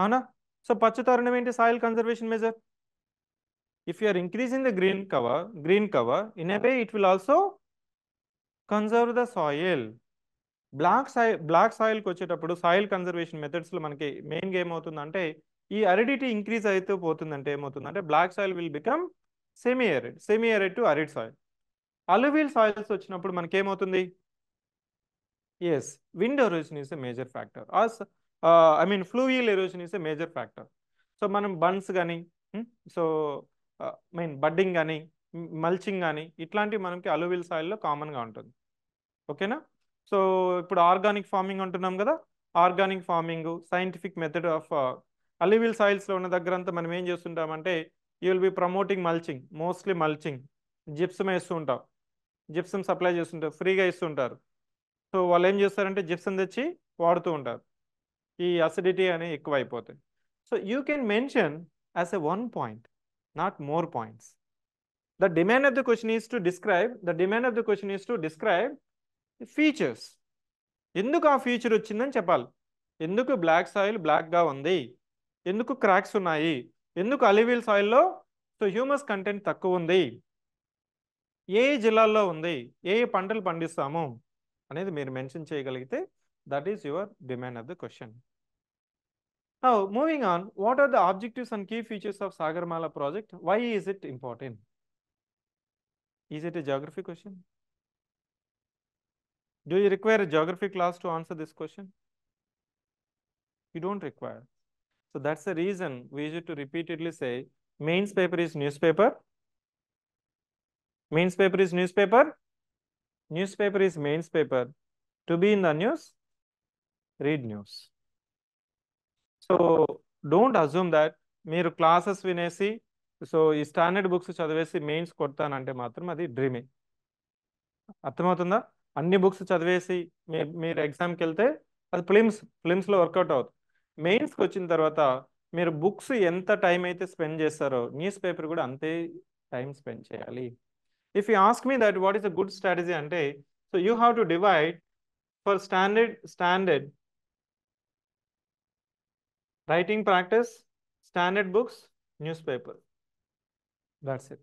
అవునా? So Pacha Thoranam ఏంటి? Soil conservation measure. If you are increasing the green cover in a way it will also conserve the soil. Black సాయిల్కి వచ్చేటప్పుడు soil conservation మెథడ్స్లో మనకి మెయిన్గా ఏమవుతుందంటే ఈ అరిడిటీ increase అయితే పోతుందంటే ఏమవుతుందంటే black soil will become semi arid to arid soil. Alluvial soils వచ్చినప్పుడు మనకి ఏమవుతుంది? Yes, wind erosion is a major factor. I mean fluvial erosion is a major factor. So మనం బన్స్ కానీ సో బడ్డింగ్ కానీ mulching కానీ ఇట్లాంటివి మనకి alluvial సాయిల్లో కామన్గా ఉంటుంది. ఓకేనా? సో ఇప్పుడు ఆర్గానిక్ ఫార్మింగ్ అంటున్నాం కదా, organic farming scientific method of alluvial సాయిల్స్లో ఉన్న దగ్గర అంతా మనం ఏం చేస్తుంటామంటే you will be promoting mulching, mostly mulching. Gypsum వేస్తూ ఉంటాం, జిప్సమ్ సప్లై చేస్తుంటారు, ఫ్రీగా ఇస్తుంటారు. సో వాళ్ళు ఏం చేస్తారంటే జిప్సమ్ తెచ్చి వాడుతూ ఉంటారు, ఈ అసిడిటీ అని ఎక్కువ అయిపోతుంది. So you can mention as a one point, not more points. The demand of the question is to describe features. ఎందుకు ఆ ఫీచర్ వచ్చిందని చెప్పాలి. ఎందుకు బ్లాక్ సాయిల్ బ్లాక్గా ఉంది, ఎందుకు క్రాక్స్ ఉన్నాయి, ఎందుకు అలివియల్ సాయిల్లో సో హ్యూమస్ కంటెంట్ తక్కువ ఉంది, ఏ జిల్లాల్లో ఉంది, ఏ పంటలు పండిస్తాము అనేది మీరు మెన్షన్ చేయగలిగితే that is your demand of the question. Now moving on, what are the objectives and key features of Sagarmala project? Why is it important? Is it a geography question? Do you require a geography class to answer this question? You don't require. So that's the reason we used to repeatedly say mains paper is newspaper. Mains paper is newspaper. Newspaper is mains paper. To be in the news, read news. So don't assume that మీరు classes వినేసి so ఈ standard books చదివేసి mains కొడతానంటే మాత్రం అది డ్రీమే. అర్థమవుతుందా? అన్ని books చదివేసి మీరు ఎగ్జామ్కి వెళ్తే అది ఫిలిమ్స్లో వర్కౌట్ అవుతుంది. మెయిన్స్కి వచ్చిన తర్వాత మీరు బుక్స్ ఎంత టైం అయితే స్పెండ్ చేస్తారో న్యూస్ పేపర్ కూడా అంతే టైం స్పెండ్ చేయాలి. If you ask me that what is a good strategy అంటే so you have to divide for standard writing practice, standard books, news paper. That's it.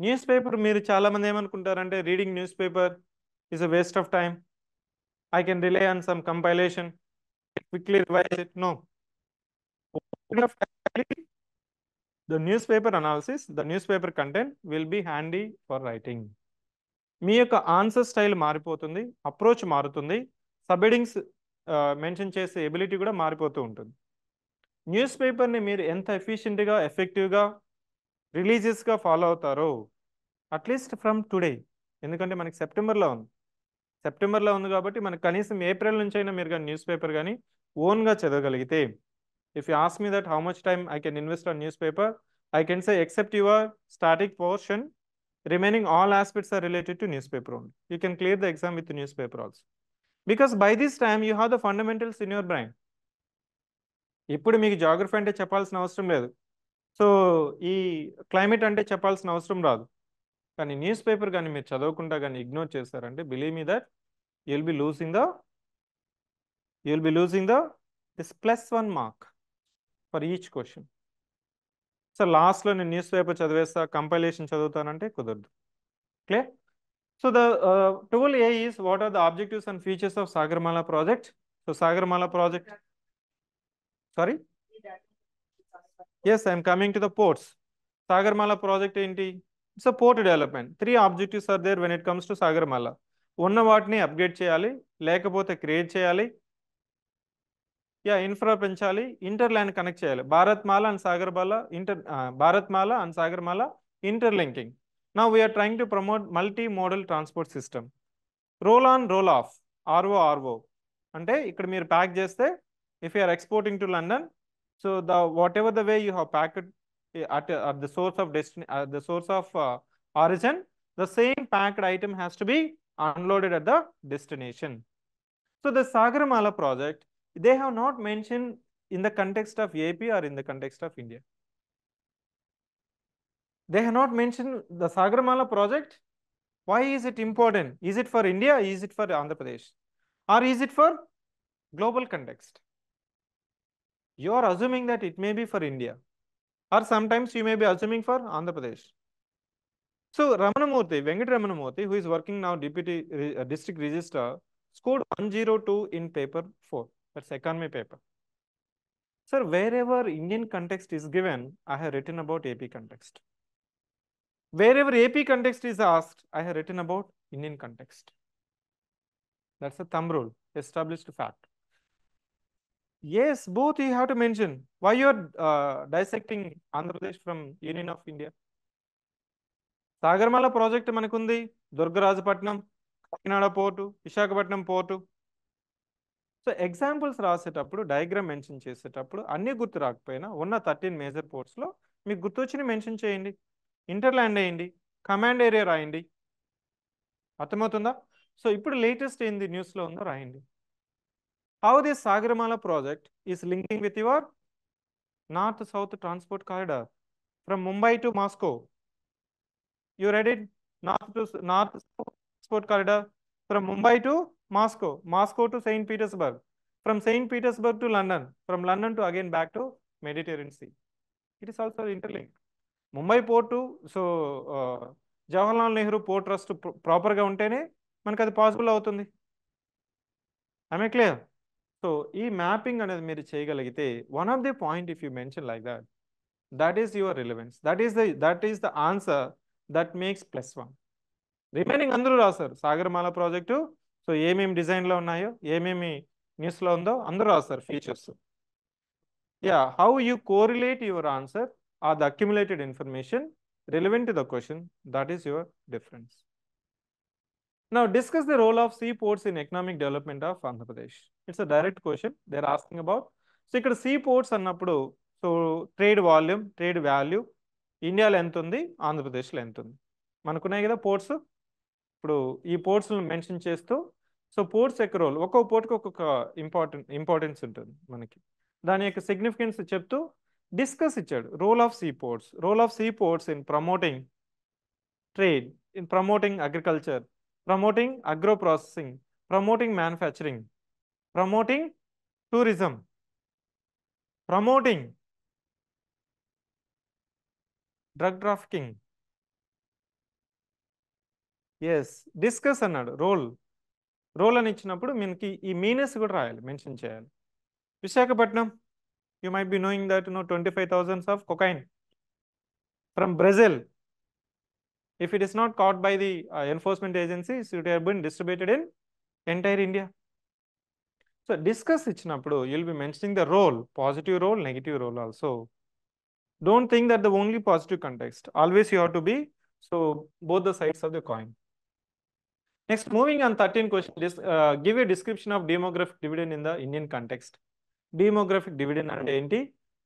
News paper మీరు చాలా మంది ఏమనుకుంటారంటే reading news paper is a waste of time, I can rely on some compilation, quickly revise it. No. The newspaper analysis, the newspaper content will be handy for writing. మీ యొక్క answer style మారిపోతుంది, approach మారుతుంది, సబ్హెడింగ్స్ mention చేసే ability కూడా మారిపోతూ ఉంటుంది. News పేపర్ని మీరు ఎంత ఎఫిషియెంట్గా ఎఫెక్టివ్గా రిలీజియస్గా ఫాలో అవుతారో అట్లీస్ట్ ఫ్రమ్ టుడే, ఎందుకంటే మనకి సెప్టెంబర్లో ఉంది కాబట్టి మనకు కనీసం ఏప్రిల్ నుంచి అయినా మీరు కానీ న్యూస్ పేపర్ కానీ ఓన్గా చదవగలిగితే, if you ask me that how much time I can invest on news paper, I can say except your static portion, remaining all aspects are related to news paper only. You can clear the exam with news paper also, because by this time you have the fundamentals in your brain. ఇప్పుడు మీకు geography అంటే చెప్పాల్సిన అవసరం లేదు, so ఈ climate అంటే చెప్పాల్సిన అవసరం రాదు. కానీ న్యూస్ పేపర్ కానీ మీరు చదవకుండా కానీ ఇగ్నోర్ చేస్తారంటే believe me that you'll be losing this +1 mark for each question. So లాస్ట్లో నేను న్యూస్ పేపర్ చదివేస్తా, కంపైలేషన్ చదువుతానంటే కుదరదు. Clear? So the tool A is what are the objectives and features of Sagarmala project? So Sagarmala project, sorry? Yes, I am coming to the ports. Sagarmala project ఏంటి? It's a port development. 3 objectives are there when it comes to Sagarmala. ఉన్న వాటిని upgrade చేయాలి, లేకపోతే create చేయాలి, infra పెంచాలి, inter land connect చేయాలి. Bharatmala and Sagarmala interlinking. Now we're trying to promote multi modal transport system. Roll on roll off, RO అంటే ఇక్కడ మీరు ప్యాక్ చేస్తే if you are exporting to London, so whatever the way you have packed at the source of origin, The same packed item has to be unloaded at the destination. So the Sagarmala project, they have not mentioned in the context of AP or in the context of India. They have not mentioned the Sagarmala project. Why is it important? Is it for India? Is it for Andhra Pradesh? Or is it for global context? You are assuming that it may be for India. Or sometimes you may be assuming for Andhra Pradesh. So Ramanamurthy, Venkat Ramanamurthy, who is working now Deputy District Registrar, scored 102 in paper 4. That's economy paper. Sir, wherever Indian context is given, I have written about AP context. Wherever AP context is asked, I have written about Indian context. That's a thumb rule, established fact. Yes, both you have to mention. Why you are dissecting Andhra Pradesh from Union of India? Sagarmala project మనకుంది Durgarajapatnam, Kakinada port, Visakhapatnam port. So examples రాసేటప్పుడు diagram mention చేసేటప్పుడు అన్నీ గుర్తు రాకపోయినా ఉన్న 13 major పోర్ట్స్లో మీకు గుర్తొచ్చిన మెన్షన్ చేయండి, ఇంటర్లాండ్ వేయండి, కమాండ్ ఏరియా రాయండి. అర్థమవుతుందా? సో ఇప్పుడు లేటెస్ట్ ఏంది న్యూస్లో ఉందో రాయండి. How this Sagarmala project is linking with your north south transport corridor from Mumbai to Moscow. You read it? North Transport Corridor from Mumbai to Moscow, Moscow to St. Petersburg, from St. Petersburg to London, from London to again back to Mediterranean Sea. It is also interlinked. Mumbai port to Jawaharlal Nehru Port Trust properగా ఉంటేనే మనకు అది possible అవుతుంది. Am I clear? So ఈ mapping అనేది మీరు చేయగలిగితే one of the point if you mention like that, that is your relevance. That is the answer that makes +1. Remaining అందరూ రాస్తారు సాగర్మాల ప్రాజెక్టు. సో ఏమేమి డిజైన్లో ఉన్నాయో, ఏమేమి న్యూస్లో ఉందో అందరూ రాస్తారు features. Yeah, how you correlate your answer or the accumulated information relevant to the question, that is your difference. Now discuss the role of seaports in economic development of Andhra Pradesh. It's a direct question they're asking about. So ఇక్కడ seaports అన్నప్పుడు so trade volume, trade value ఇండియాలో ఎంత ఉంది, ఆంధ్రప్రదేశ్లో ఎంత ఉంది, మనకున్నాయి కదా ports. ఇప్పుడు ఈ పోర్ట్స్లను మెన్షన్ చేస్తూ సో పోర్ట్స్ యొక్క రోల్, ఒక్కొక్క పోర్ట్కి ఒక్కొక్క ఇంపార్టెన్స్ ఉంటుంది మనకి, దాని యొక్క సిగ్నిఫికెన్స్ చెప్తూ డిస్కస్ ఇచ్చాడు. Role of sea ports in promoting trade, in promoting agriculture, promoting agro processing, promoting manufacturing, promoting tourism, promoting drug trafficking. Yes, discuss అన్నాడు. రోల్ అని ఇచ్చినప్పుడు మనకి ఈ మీనర్స్ కూడా రాయాలి, మెన్షన్ చేయాలి. Visakhapatnam, you might be knowing that 25,000 of cocaine from Brazil, if it is not caught by the enforcement agencies, it have been distributed in entire India. So discuss ఇచ్చినప్పుడు you'll be mentioning the role, positive role, negative role also. Don't think that the only positive context, always you have to be so both the sides of the coin. Next, moving on 13 question, give a description of demographic dividend in the Indian context. Demographic dividend అంటే ఏంటి?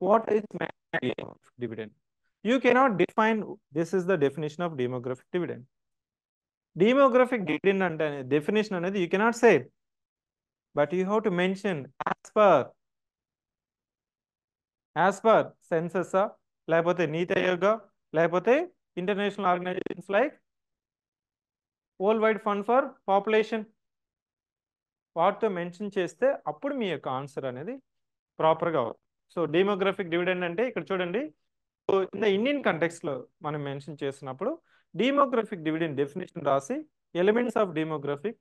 What is demographic dividend? You cannot define, this is the definition of demographic dividend. Demographic dividend అంటే definition అనేది you cannot say, but you have to mention as per census, లేకపోతే నీతి ఆయోగ్, లేకపోతే international organisations like world wide fund for population, వాటితో mention చేస్తే అప్పుడు మీ యొక్క answer అనేది ప్రాపర్గా అవుతుంది. సో డెమోగ్రఫిక్ డివిడెండ్ అంటే ఇక్కడ చూడండి, ఇన్ ద ఇండియన్ కంటెక్స్ట్లో మనం మెన్షన్ చేసినప్పుడు డెమోగ్రఫిక్ డివిడెండ్ డెఫినేషన్ రాసి elements of demographic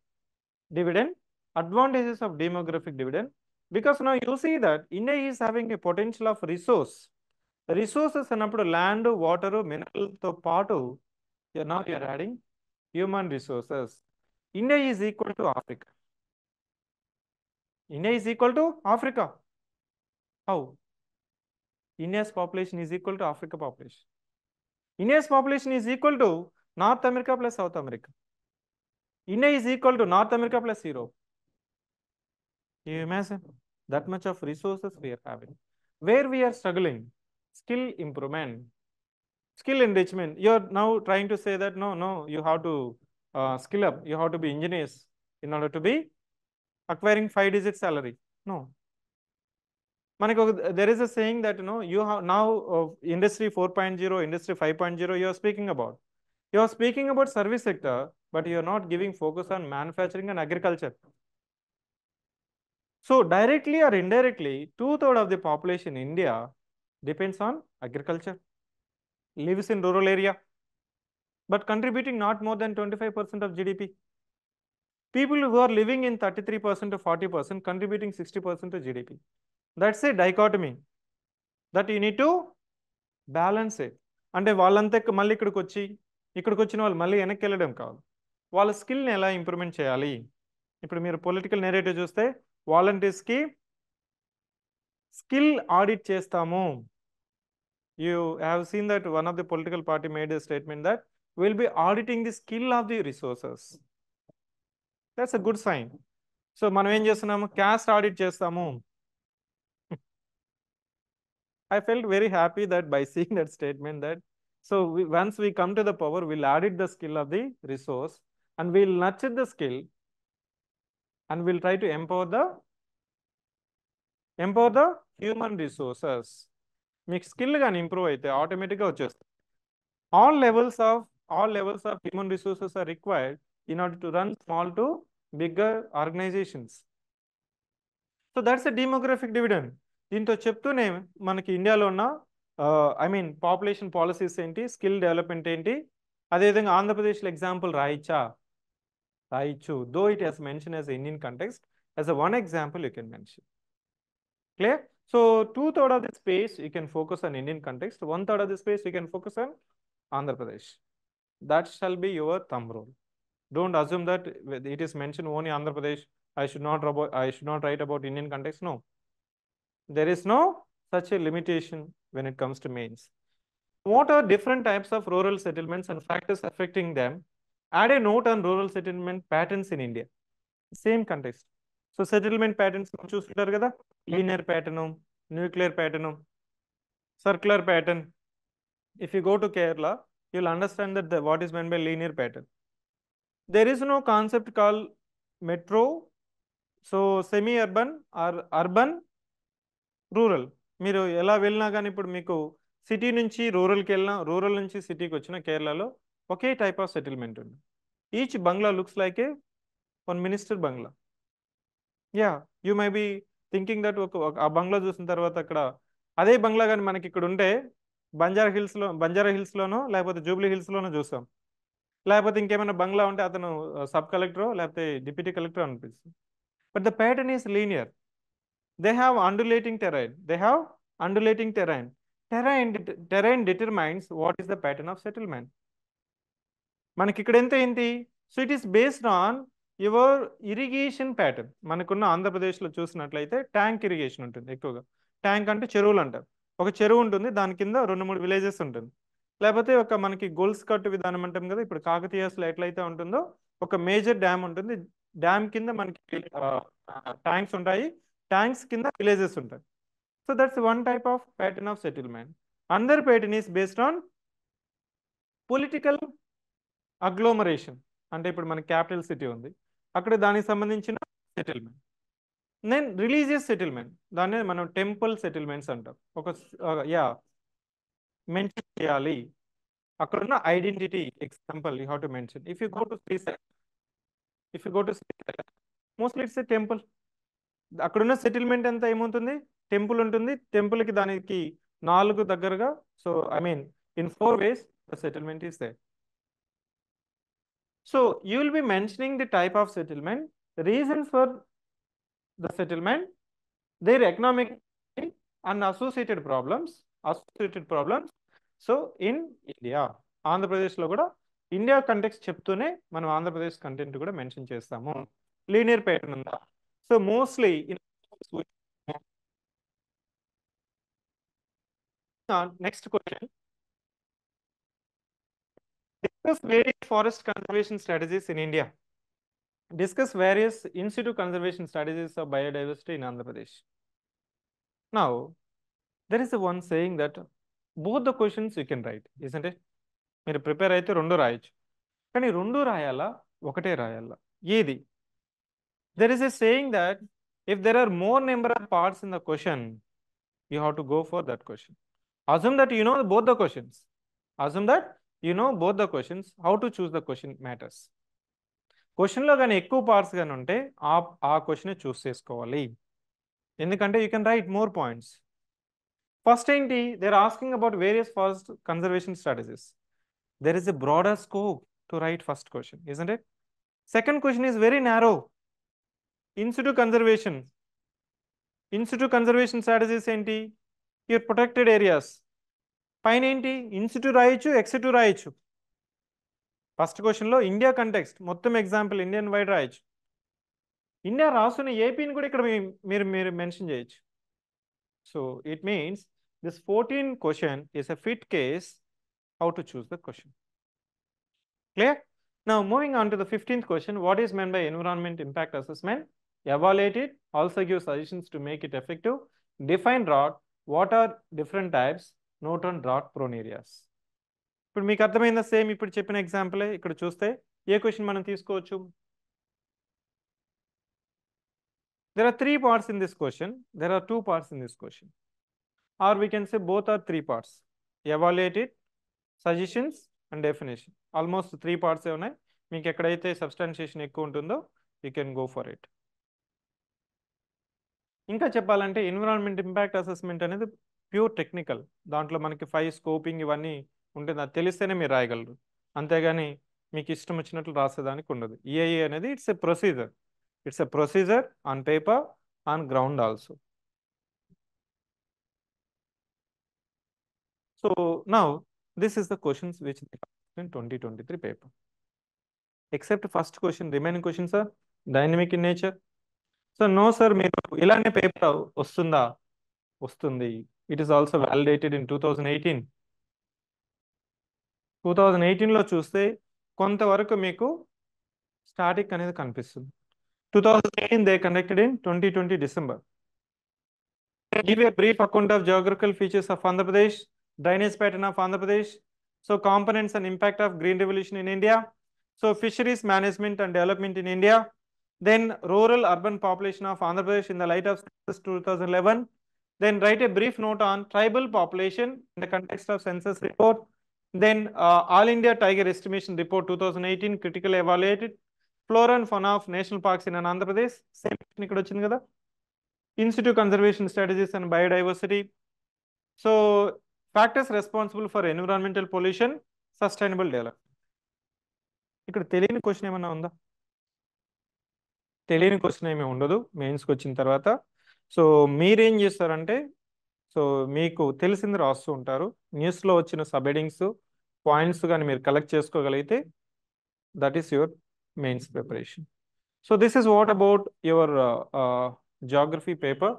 dividend, advantages of demographic dividend, because now you see that India is having a potential of resources అన్నప్పుడు ల్యాండ్, వాటర్, మినరల్ తో పాటు now you are adding human resources. India is equal to Africa. India is equal to Africa. How? India's population is equal to Africa population. India's population is equal to North America plus South America. India is equal to North America plus Europe. You imagine that much of resources we are having. Where we are struggling, skill improvement. Skill enrichment. You're now trying to say that no, you have to skill up. You have to be engineers in order to be acquiring 5-digit salary. No. There is a saying that you have now industry 4.0, industry 5.0 you are speaking about. You are speaking about service sector, but you are not giving focus on manufacturing and agriculture. So directly or indirectly, 2/3 of the population in India depends on agriculture, lives in rural area, but contributing not more than 25% of GDP. People who are living in 33% to 40% contributing 60% to GDP. That's a dichotomy that you need to balance it. అంటే వాళ్ళంతా మళ్ళీ ఇక్కడికి వచ్చిన వాళ్ళు మళ్ళీ వెనక్కి వెళ్ళడం కాదు. వాళ్ళ స్కిల్ని ఎలా ఇంప్రూవ్మెంట్ చేయాలి? ఇప్పుడు మీరు పొలిటికల్ నెరేటివ్ చూస్తే వాలంటీర్స్కి స్కిల్ ఆడిట్ చేస్తాము. You have seen that one of the political party made a statement that we'll be auditing the skill of the resources. That's a good sign. So మనం ఏం చేస్తున్నాము? Caste audit చేస్తాము. I felt very happy that by seeing that statement that once we come to the power, we'll audit the skill of the resource and we'll nurture the skill and we'll try to empower the human resources. మీకు skill కానీ improve అయితే ఆటోమేటిక్గా వచ్చేస్తుంది. All levels of human resources are required in order to run small to bigger organizations. So that's a demographic dividend. దీంతో చెప్తూనే మనకి ఇండియాలో ఉన్న పాపులేషన్ పాలసీస్ ఏంటి, స్కిల్ డెవలప్మెంట్ ఏంటి, అదేవిధంగా ఆంధ్రప్రదేశ్లో ఎగ్జాంపుల్ రాయొచ్చు. Though it has mention as Indian context, as a one example you can mention. Clear? So 2/3 of the space you can focus on Indian context, 1/3 of the space you can focus on Andhra Pradesh. That shall be your thumb rule. Don't assume that it is mentioned only Andhra Pradesh. I should not write about Indian context. No. There is no such a limitation when it comes to mains. What are different types of rural settlements and factors affecting them? Add a note on rural settlement patterns in India. Same context. So settlement patterns చూస్తుంటారు కదా, linear pattern, nuclear pattern, circular pattern. If you go to Kerala, you'll understand that what is meant by linear pattern. There is no concept called metro, so semi-urban or urban rural. మీరు ఎలా వెళ్ళినా కానీ ఇప్పుడు మీకు city నుంచి రూరల్కి వెళ్ళినా, rural నుంచి సిటీకి వచ్చిన కేరళలో ఒకే టైప్ ఆఫ్ సెటిల్మెంట్ ఉంది. Each bungalow looks like a one minister bungalow. Yeah, you may be thinking that ఆ బంగ్లా చూసిన తర్వాత అక్కడ అదే బంగ్లా కానీ మనకి ఇక్కడ ఉంటే బంజారా హిల్స్లోనో లేకపోతే జూబ్లీ హిల్స్లోనో చూస్తాం. లేకపోతే ఇంకేమైనా బంగ్లా ఉంటే అతను సబ్ కలెక్టరో లేకపోతే డిప్యూటీ కలెక్టర్ అనిపిస్తుంది. But the pattern is linear. They have undulating terrain. Terrain determines what is the pattern of settlement. మనకి ఇక్కడ ఎంత ఏంటి? So it is based on your irrigation pattern. మనకున్న ఆంధ్రప్రదేశ్లో చూసినట్లయితే ట్యాంక్ ఇరిగేషన్ ఉంటుంది ఎక్కువగా. ట్యాంక్ అంటే చెరువులు అంటారు. ఒక చెరువు ఉంటుంది, దాని కింద 2-3 విలేజెస్ ఉంటుంది. లేకపోతే ఒక మనకి గొల్స్ కట్టు విధానం అంటాం కదా, ఇప్పుడు కాకతీయస్లో ఎట్లయితే ఉంటుందో ఒక మేజర్ డ్యామ్ ఉంటుంది. డ్యామ్ కింద మనకి ట్యాంక్స్ ఉంటాయి, ట్యాంక్స్ కింద విలేజెస్ ఉంటాయి. So that's one type of pattern of settlement. Another pattern is based on political agglomeration. అంటే ఇప్పుడు మన క్యాపిటల్ సిటీ ఉంది, అక్కడ దానికి సంబంధించిన సెటిల్మెంట్. దెన్ రిలీజియస్ సెటిల్మెంట్, దాన్ని మనం టెంపుల్ సెటిల్మెంట్స్ అంటాం. మెన్షన్ చేయాలి అక్కడున్న identity. Example you have to mention. If you go to Srisailam, mostly it's a temple. అక్కడున్న సెటిల్మెంట్ ఎంత ఏమవుతుంది? టెంపుల్ ఉంటుంది. టెంపుల్కి దానికి 4 దగ్గరగా, so in 4 ways the settlement is there. So you will be mentioning the type of settlement, the reasons for the settlement, their economic and associated problems. So in India, Andhra Pradesh లో కూడా India context చెప్తూనే మనం Andhra Pradesh content కూడా mention చేస్తాము. Linear pattern ఉందా? So mostly in next question, discuss various forest conservation strategies in India. Discuss various in situ conservation strategies of biodiversity in Andhra Pradesh. Now, there is one saying that both the questions you can write, isn't it? మీరు prepare అయితే రెండు రాయొచ్చు, కానీ రెండు రాయాలా ఒకటే రాయాలా? ఏది? There is a saying that if there are more number of parts in the question, you have to go for that question. Assume that you know both the questions. Assume that you know both the questions. How to choose the question matters. క్వశ్చన్లో కానీ ఎక్కువ parts కానీ ఉంటే ఆ question choose చేసుకోవాలి, ఎందుకంటే you can write more points. First ఏంటి, they are asking about various forest conservation strategies. There is a broader scope to write first question, isn't it? Second question is very narrow. In situ conservation. In situ conservation strategies ఏంటి? Your protected areas. పైన ఏంటి? In situ రాయొచ్చు, ex situ రాయొచ్చు. First క్వశ్చన్లో India context మొత్తం example Indian wide రాయొచ్చు. India రాస్తున్న ఏపీని కూడా ఇక్కడ మీరు మీరు మెన్షన్ చేయొచ్చు. So it means this 14 question is a fit case how to choose the question. Clear? Now moving on to the 15th question, what is meant by environment impact assessment? Evaluate it, also give suggestions to make it effective. Define drought, what are different types, note on drought prone areas. ఇప్పుడు మీకు అర్థమైందా? Same ఇప్పుడు చెప్పిన ఎగ్జాంపులే ఇక్కడ చూస్తే ఏ question మనం తీసుకోవచ్చు? There are 3 parts in this question, there are 2 parts in this question, or we can say both are 3 parts. Evaluate it, suggestions and definition. Almost 3 parts ఉన్నాయి. మీకు ఎక్కడైతే సబ్స్టాన్షియేషన్ ఎక్కువ ఉంటుందో you can go for it. ఇంకా చెప్పాలంటే environment impact assessment అనేది pure technical. దాంట్లో మనకి 5 స్కోపింగ్ ఇవన్నీ ఉంటుంది, అది తెలిస్తేనే మీరు రాయగలరు, అంతేగాని మీకు ఇష్టం వచ్చినట్లు రాసేదానికి ఉండదు. ఈఐఏ అనేది it's a procedure, it's a procedure on paper, on ground also. So now this is the questions which in 2023 paper. Except first question, remaining questions are dynamic in nature. So no sir, మీరు ఇలానే paper వస్తుందా? వస్తుంది. It is also validated in 2018. 2018లో చూస్తే కొంతవరకు మీకు static అనేది కనిపిస్తుంది. 2018 they conducted in 2020 December. Give a brief account of geographical features of Andhra Pradesh, drainage pattern of Andhra Pradesh, so components and impact of green revolution in India, so fisheries management and development in India, then rural urban population of Andhra Pradesh in the light of census 2011, then write a brief note on tribal population in the context of census report, then All India Tiger Estimation Report 2018 critically evaluated, flora and fauna of national parks in Andhra Pradesh, same ఇక్కడ వచ్చింది కదా, in situ conservation strategies and biodiversity. So factors responsible for environmental pollution, sustainable development. ఇక్కడ తెలియని question ఏమన్నా ఉందా? తెలియని question ఏమీ ఉండదు మెయిన్స్కి వచ్చిన తర్వాత. సో మీరేం చేస్తారంటే, సో మీకు తెలిసింది రాస్తూ ఉంటారు. న్యూస్లో వచ్చిన సబ్ హెడింగ్స్ పాయింట్స్ కానీ మీరు కలెక్ట్ చేసుకోగలిగితే that is your mains preparation. So this is what about your geography paper.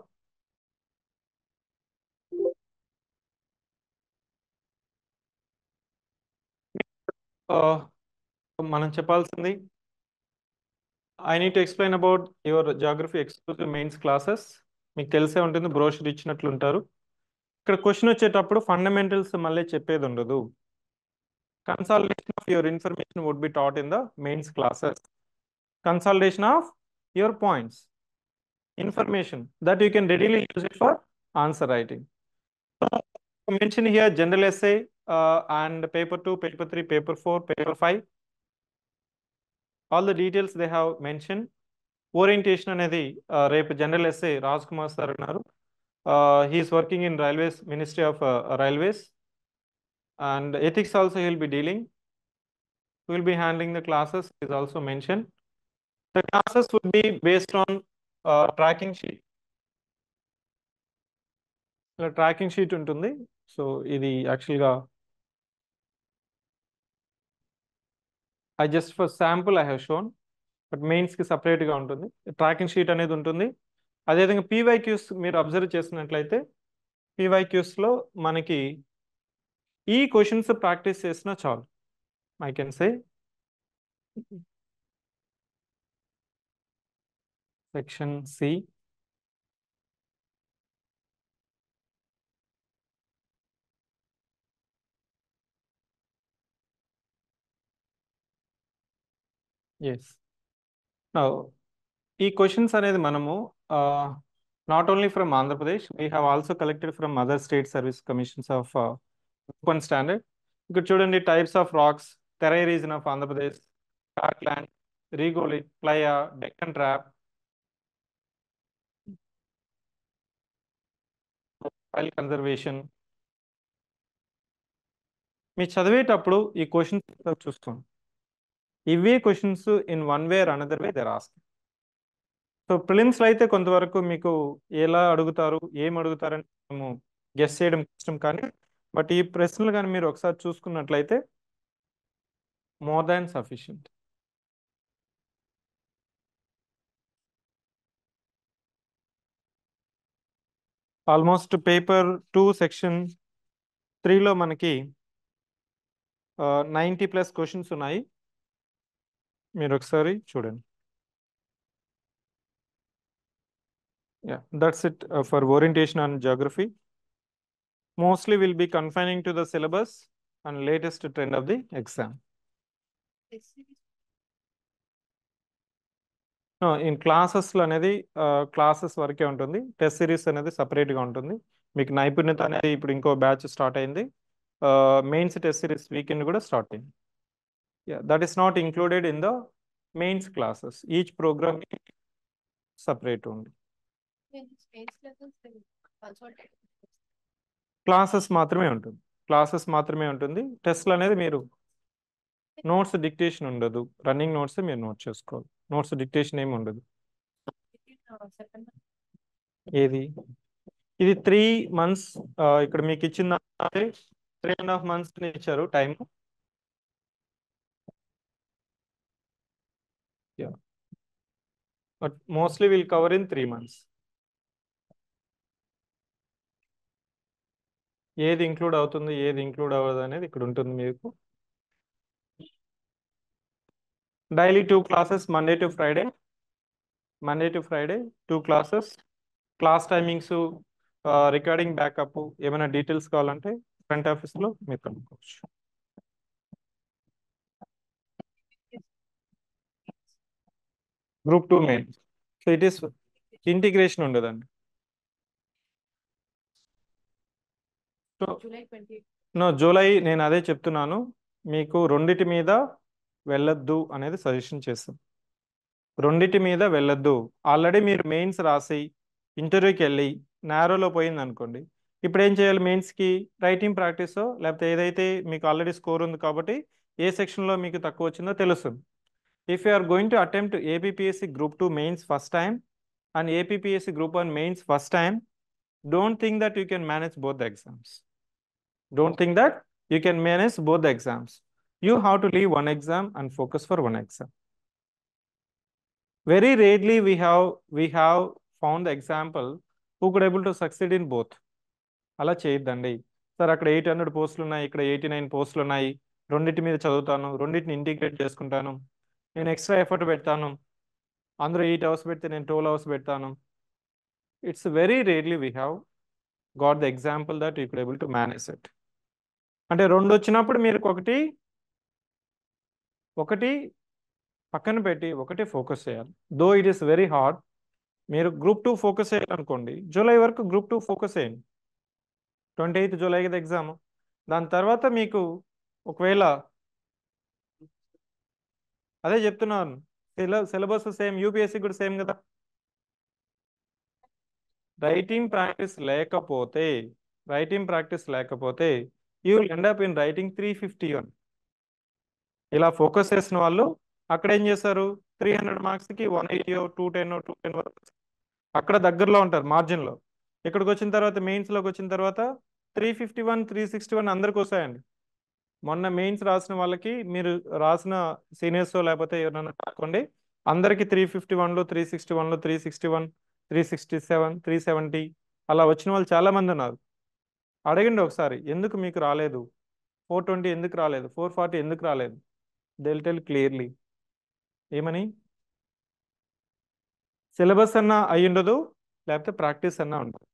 మనం చెప్పాల్సింది, I need to explain about your geography exclusive mains classes. మీకు తెలిసే ఉంటుంది, బ్రోషర్ ఇచ్చినట్లు ఉంటారు. ఇక్కడ క్వశ్చన్ వచ్చేటప్పుడు ఫండమెంటల్స్ మళ్ళీ చెప్పేది ఉండదు. Consolidation of your information would be taught in the mains classes. Consolidation of your points, information that you can readily use it for answer writing. Mention here general essay and paper 2, paper 3, paper 4, paper 5. All the details they have mentioned. Orientation అనేది రేపు general SA Raj Kumar sir ఉన్నారు. He is working in Railways, Ministry of Railways, and ethics also he will be dealing. He will be handling the classes is also mentioned. The classes would be based on tracking sheet. ఇలా tracking sheet ఉంటుంది. సో ఇది యాక్చువల్గా I just for sample I have shown, but మెయిన్స్కి సపరేట్గా ఉంటుంది. Tracking sheet అనేది ఉంటుంది. అదేవిధంగా పీవైక్యూస్ మీరు అబ్జర్వ్ చేసినట్లయితే పీవైక్యూస్లో మనకి ఈ క్వశ్చన్స్ ప్రాక్టీస్ చేసినా చాలు. I can say section C, yes. Now ఈ క్వశ్చన్స్ అనేది మనము not only from Andhra Pradesh, we have also collected from other state service commissions of open standard. ఇక్కడ చూడండి, types of rocks, Terai region of Andhra Pradesh, Scotland, regolith, playa, Deccan trap, file conservation. మీరు చదివేటప్పుడు ఈ questions చూసుకోండి. ఇవే questions in one way or another way they ask. So ప్రిలిమ్స్లో అయితే కొంతవరకు మీకు ఎలా అడుగుతారు, ఏం అడుగుతారని మేము గెస్ చేయడం కష్టం, కానీ బట్ ఈ ప్రశ్నలు కానీ మీరు ఒకసారి చూసుకున్నట్లయితే more than sufficient. Almost paper 2 section 3లో మనకి 90+ క్వశ్చన్స్ ఉన్నాయి. మీరు ఒకసారి చూడండి. That's it for orientation on geography. Mostly will be confining to the syllabus and latest trend of the exam. In క్లాసెస్లో అనేది క్లాసెస్ వరకే ఉంటుంది. టెస్ట్ సిరీస్ అనేది సపరేట్గా ఉంటుంది. మీకు నైపుణ్యత అనేది ఇప్పుడు ఇంకో బ్యాచ్ స్టార్ట్ అయింది. మెయిన్స్ టెస్ట్ సిరీస్ వీకెండ్ కూడా స్టార్ట్ అయింది. That is not included in the mains classes. Each programme separate ఉంది. క్లాసెస్ మాత్రమే ఉంటుంది. క్లాసెస్ మాత్రమే ఉంటుంది. టెస్ట్లు అనేది మీరు నోట్స్ డిక్టేషన్ ఉండదు. రన్నింగ్ నోట్స్ మీరు నోట్ చేసుకోవాలి. నోట్స్ డిక్టేషన్ ఏమి ఉండదు. ఏది ఇది 3 months ఇక్కడ మీకు ఇచ్చిన 3.5 months ఇచ్చారు time. But mostly will cover in 3 months. ఏది ఇంక్లూడ్ అవుతుంది, ఏది ఇంక్లూడ్ అవ్వదు అనేది ఇక్కడ ఉంటుంది మీకు. Daily 2 classes, Monday to Friday. Monday to Friday 2 classes. Class timings, recording backup, ఏమైనా డీటెయిల్స్ కావాలంటే ఫ్రంట్ ఆఫీస్లో మీరు కనుక్కోవచ్చు. Group 2 main. So it is integration ఉండదండి. జూలై నేను అదే చెప్తున్నాను, మీకు రెండిటి మీద వెళ్ళొద్దు అనేది సజెషన్ చేస్తాను. రెండిటి మీద వెళ్ళొద్దు. ఆల్రెడీ మీరు మెయిన్స్ రాసి ఇంటర్వ్యూకి వెళ్ళి నారోలో పోయింది అనుకోండి, ఇప్పుడు ఏం చేయాలి? మెయిన్స్కి రైటింగ్ ప్రాక్టీస్, లేకపోతే ఏదైతే మీకు ఆల్రెడీ స్కోర్ ఉంది కాబట్టి ఏ సెక్షన్లో మీకు తక్కువ వచ్చిందో తెలుస్తుంది. If you are going to attempt APPSC group 2 mains first time and APPSC group 1 mains first time, don't think that you can manage both the exams. Don't think that you can manage both the exams. You have to leave one exam and focus for one exam. Very rarely we have found the example who could able to succeed in both. అలా చేయొద్దండి. Sir అక్కడ 800 పోస్టులు ఉన్నాయి, ఇక్కడ 89 పోస్టులు ఉన్నాయి, రెండింటి మీద చదువుతాను, రెండింటిని ఇంటిగ్రేట్ చేసుకుంటాను, నేను ఎక్స్ట్రా ఎఫర్ట్ పెడతాను, అందరూ 8 hours పెడితే నేను 12 hours పెడతాను. It's very rarely we have got the example that you could able to manage it. అంటే 2 వచ్చినప్పుడు మీరు ఒకటి పక్కన పెట్టి ఒకటి ఫోకస్ చేయాలి. Though it is very hard. మీరు గ్రూప్ 2 ఫోకస్ చేయాలనుకోండి, జూలై వరకు గ్రూప్ 2 ఫోకస్ చేయండి. 28th జూలై కదా ఎగ్జామ్. దాని తర్వాత మీకు ఒకవేళ అదే చెప్తున్నాను, సిలబస్ సేమ్, యూపీఎస్సీ కూడా సేమ్ కదా. రైటింగ్ ప్రాక్టీస్ లేకపోతే you will end up in writing 351. ఇలా ఫోకస్ చేసిన వాళ్ళు అక్కడ ఏం చేస్తారు? 300 మార్క్స్కి 180, 210 వరకు అక్కడ దగ్గరలో ఉంటారు మార్జిన్లో. ఇక్కడికి వచ్చిన తర్వాత, మెయిన్స్లోకి వచ్చిన తర్వాత 351, 361 అందరికి వస్తాయండి. మొన్న మెయిన్స్ రాసిన వాళ్ళకి, మీరు రాసిన సీనియర్స్ లేకపోతే ఎవరైనా కాకండి, అందరికి 351లో, 361లో, 361, 367, 370 అలా వచ్చిన వాళ్ళు చాలా మంది ఉన్నారు. అడగండి ఒకసారి, ఎందుకు మీకు రాలేదు? 420 ఎందుకు రాలేదు? 440 ఎందుకు రాలేదు? They will tell clearly. ఏమని? సిలబస్ అన్నా అయి ఉండదు, లేకపోతే ప్రాక్టీస్ అన్నా ఉండదు.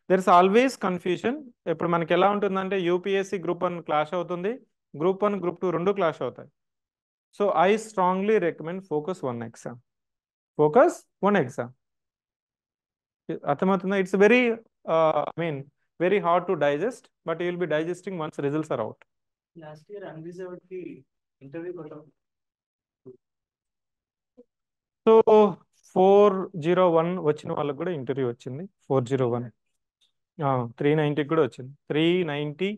There is always confusion. ఇప్పుడు మనకి ఎలా ఉంటుందంటే, యూపీఎస్సీ గ్రూప్ 1 క్లాష్ అవుతుంది, గ్రూప్ 1 గ్రూప్ 2 రెండు క్లాష్ అవుతాయి. So I strongly recommend focus one exam. Focus one exam. It's very, very hard to digest, but you will be digesting once results are out. Last year, unreserved interview got out. So 401 వచ్చిన వాళ్ళకి కూడా interview వచ్చింది. 401 390 కూడా వచ్చింది. 390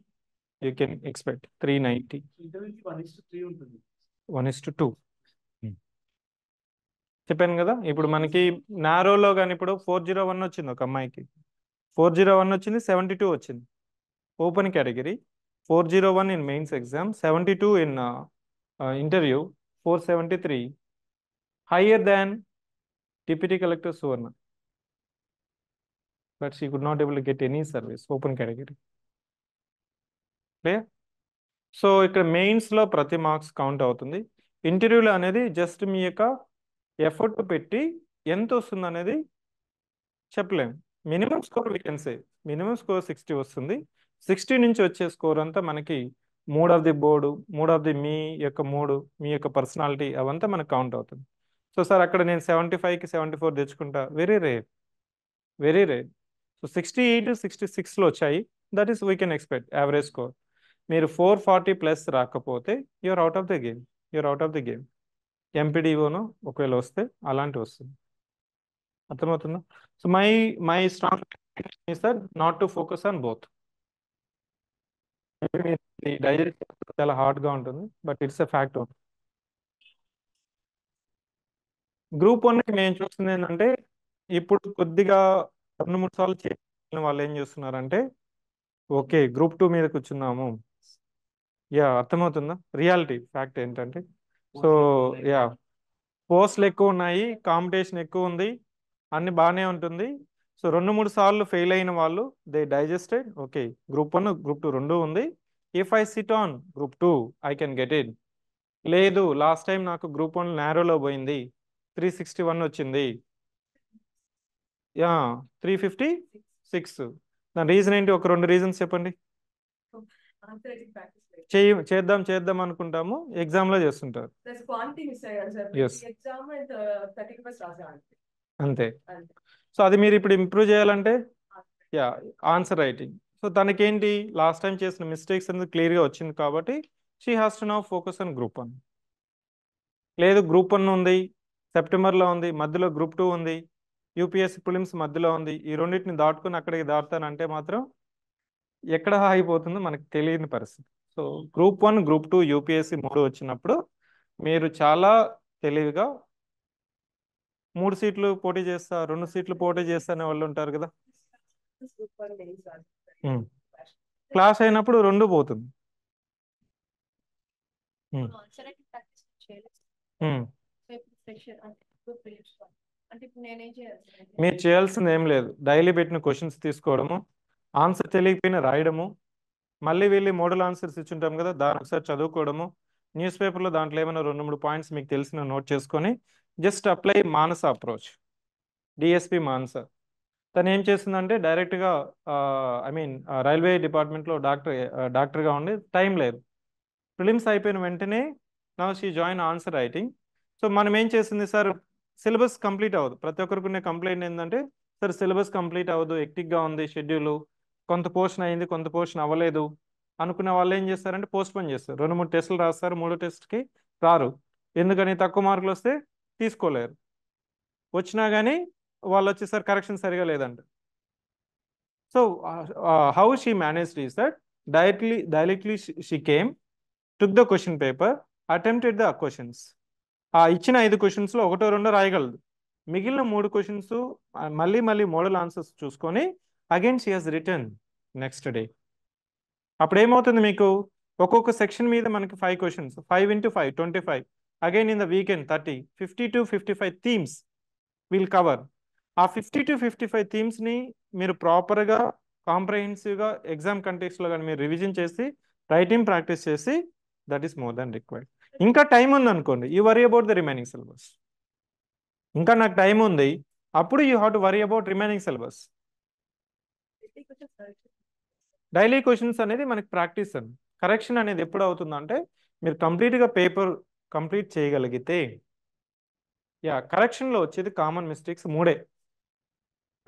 you can expect. 390 ఇంటర్వ్యూకి 1:3 ఉంటుంది. 1:2 చెప్పాను కదా. ఇప్పుడు మనకి నారోలో కానీ ఇప్పుడు 401 వచ్చింది ఒక అమ్మాయికి. 401 వచ్చింది, 72 వచ్చింది open category. 401 in mains exam, 72 in interview, 473 hire than deputy collector Suvarna. But she could not able to get any service open category. Clear? So ఇక్కడ మెయిన్స్లో ప్రతి మార్క్స్ కౌంట్ అవుతుంది. ఇంటర్వ్యూలో అనేది జస్ట్ మీ యొక్క ఎఫర్ట్ పెట్టి ఎంత వస్తుంది అనేది చెప్పలేము. Minimum score we can say minimum score 60 వస్తుంది. 60 నుంచి వచ్చే స్కోర్ అంతా మనకి mood of the board, mood of the మీ యొక్క పర్సనాలిటీ అవంతా మనకు కౌంట్ అవుతుంది. సో సార్ అక్కడ నేను 75కి 74 తెచ్చుకుంటా, very rare, very rare. So 68 66లో వచ్చాయి, that is we can expect average score. మీరు 440+ రాకపోతే you're out of the game, you're out of the game. ఎంపీడీఓను ఒకవేళ వస్తే అలాంటి వస్తుంది. అర్థమవుతుందా? So my strong is that not to focus on both. Digest చాలా హార్డ్గా ఉంటుంది, but it's a fact. Group 1కి నేను చూస్తుంది ఏంటంటే ఇప్పుడు కొద్దిగా 2-3 సార్లు చేసిన వాళ్ళు ఏం చేస్తున్నారంటే ఓకే గ్రూప్ 2 మీద కూర్చున్నాము. యా అర్థమవుతుందా? రియాలిటీ ఫ్యాక్ట్ ఏంటంటే సో యా పోస్టులు ఎక్కువ ఉన్నాయి, కాంపిటీషన్ ఎక్కువ ఉంది, అన్ని బాగానే ఉంటుంది. సో 2-3 సార్లు ఫెయిల్ అయిన వాళ్ళు they digested okay group 1 group 2 రెండు ఉంది. If I SIT on group 2 I can get it. లేదు లాస్ట్ టైం నాకు గ్రూప్ 1 నారోలో పోయింది, 361 వచ్చింది, యా 356. దాని రీజన్ ఏంటి? ఒక 2 రీజన్స్ చెప్పండి. చేద్దాం అనుకుంటాము, ఎగ్జామ్లో చేస్తుంటారు. Yes. అంతే. సో అది మీరు ఇప్పుడు ఇంప్రూవ్ చేయాలంటే యా ఆన్సర్ రైటింగ్. సో తనకేంటి లాస్ట్ టైం చేసిన మిస్టేక్స్ అనేది క్లియర్గా వచ్చింది కాబట్టి she has to now focus on group 1. లేదు గ్రూప్ 1 ఉంది, సెప్టెంబర్లో ఉంది, మధ్యలో గ్రూప్ 2 ఉంది, యూపీఎస్సీ ప్రిలిమ్స్ మధ్యలో ఉంది, ఈ రెండింటిని దాటుకుని అక్కడికి దాటుతానంటే మాత్రం ఎక్కడ ఆగిపోతుందో మనకు తెలియని పరిస్థితి. సో గ్రూప్ 1 గ్రూప్ 2 యూపీఎస్సీ 3 వచ్చినప్పుడు మీరు చాలా తెలివిగా 3 సీట్లు పోటీ చేస్తా, 2 సీట్లు పోటీ చేస్తా అనే వాళ్ళు ఉంటారు కదా. క్లాస్ అయినప్పుడు 2 పోతుంది. మీరు చేయాల్సింది ఏం లేదు, డైలీ పెట్టిన క్వశ్చన్స్ తీసుకోవడము, ఆన్సర్ తెలియకపోయినా రాయడము, మళ్ళీ వెళ్ళి మోడల్ ఆన్సర్స్ ఇచ్చుంటాం కదా దాని ఒకసారి చదువుకోవడము, న్యూస్ పేపర్లో దాంట్లో ఏమైనా 2-3 పాయింట్స్ మీకు తెలిసిన నోట్ చేసుకొని జస్ట్ అప్లై మానస అప్రోచ్. డిఎస్పి మానస తను ఏం చేస్తుందంటే డైరెక్ట్గా రైల్వే డిపార్ట్మెంట్లో డాక్టర్గా ఉండి టైం లేదు, ప్రిలిమ్స్ అయిపోయిన వెంటనే now she join answer writing. So మనం ఏం చేస్తుంది సార్, సిలబస్ కంప్లీట్ అవ్వదు. ప్రతి ఒక్కరికి ఉన్న కంప్లైంట్ ఏంటంటే సార్ సిలబస్ కంప్లీట్ అవ్వదు, ఎక్టిక్గా ఉంది షెడ్యూల్, కొంత పోర్షన్ అయింది కొంత పోర్షన్ అవ్వలేదు అనుకున్న వాళ్ళు ఏం చేస్తారంటే పోస్ట్పోన్ చేస్తారు. 2-3 టెస్టులు రాస్తారు, 3వ టెస్ట్కి రారు. ఎందుకని? తక్కువ మార్కులు వస్తే తీసుకోలేరు, వచ్చినా కానీ వాళ్ళు వచ్చేసరి కరెక్షన్ సరిగా లేదంట. So how she managed is that directly she came, took the question paper, attempted the questions. ఆ ఇచ్చిన 5 క్వశ్చన్స్లో 1-2 రాయగలదు, మిగిలిన 3 క్వశ్చన్స్ మళ్ళీ మోడల్ ఆన్సర్స్ చూసుకొని again she has return next day. అప్పుడు ఏమవుతుంది మీకు, ఒక్కొక్క సెక్షన్ మీద మనకి 5 questions, 5 into 5 25, again in the weekend 30, 50 to 55 themes will cover. ఆ 50 to 55 థీమ్స్ని మీరు ప్రాపర్గా కాంప్రహెన్సివ్గా ఎగ్జామ్ కంటెక్స్లో కానీ మీరు రివిజన్ చేసి రైటింగ్ ప్రాక్టీస్ చేసి that is more than required. ఇంకా టైం ఉంది అనుకోండి, you worry about the remaining syllabus. ఇంకా నాకు టైం ఉంది, అప్పుడు you have to worry about remaining syllabus. Daily questions అనేది మనకి ప్రాక్టీస్ అండి. కరెక్షన్ అనేది ఎప్పుడు అవుతుందంటే మీరు కంప్లీట్గా పేపర్ కంప్లీట్ చేయగలిగితే యా కరెక్షన్లో వచ్చేది కామన్ మిస్టేక్స్ మూడే.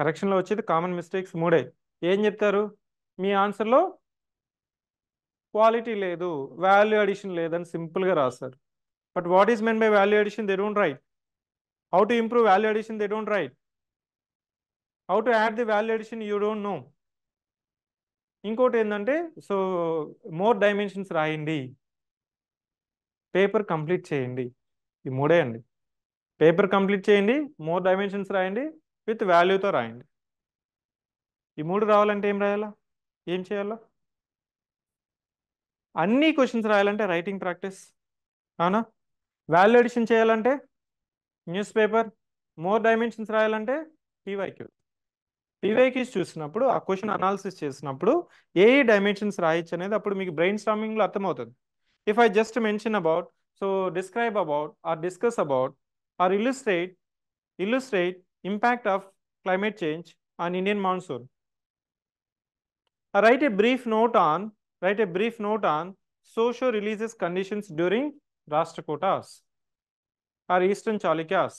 కరెక్షన్లో వచ్చేది కామన్ మిస్టేక్స్ మూడే. ఏం చెప్తారు? మీ ఆన్సర్లో క్వాలిటీ లేదు, వాల్యూ అడిషన్ లేదని సింపుల్గా రాస్తారు. But what is men by value addition? They don't write. How to improve value addition? They don't write. How to add the value addition? You don't know. ఇంకోటి ఏంటంటే so more dimensions రాయండి, paper complete చేయండి. ఈ మూడే అండి. Paper complete చేయండి, more dimensions రాయండి, with వాల్యూతో రాయండి. ఈ మూడు రావాలంటే ఏం రాయాలా? ఏం చేయాలా? అన్ని క్వశ్చన్స్ రాయాలంటే రైటింగ్ ప్రాక్టీస్, అవునా? వాల్యూ అడిషన్ చేయాలంటే న్యూస్ పేపర్, మోర్ డైమెన్షన్స్ రాయాలంటే పీవైక్యూ. పీవైక్యూస్ చూసినప్పుడు ఆ క్వశ్చన్ అనాలిసిస్ చేసినప్పుడు ఏ డైమెన్షన్స్ రాయొచ్చు అనేది అప్పుడు మీకు బ్రెయిన్ స్టార్మింగ్లో అర్థమవుతుంది. If I just mention about, so describe about or discuss about or illustrate impact of climate change on Indian monsoon. Write a brief note on socio releases conditions during Rashtrakutas or Eastern Chalukyas.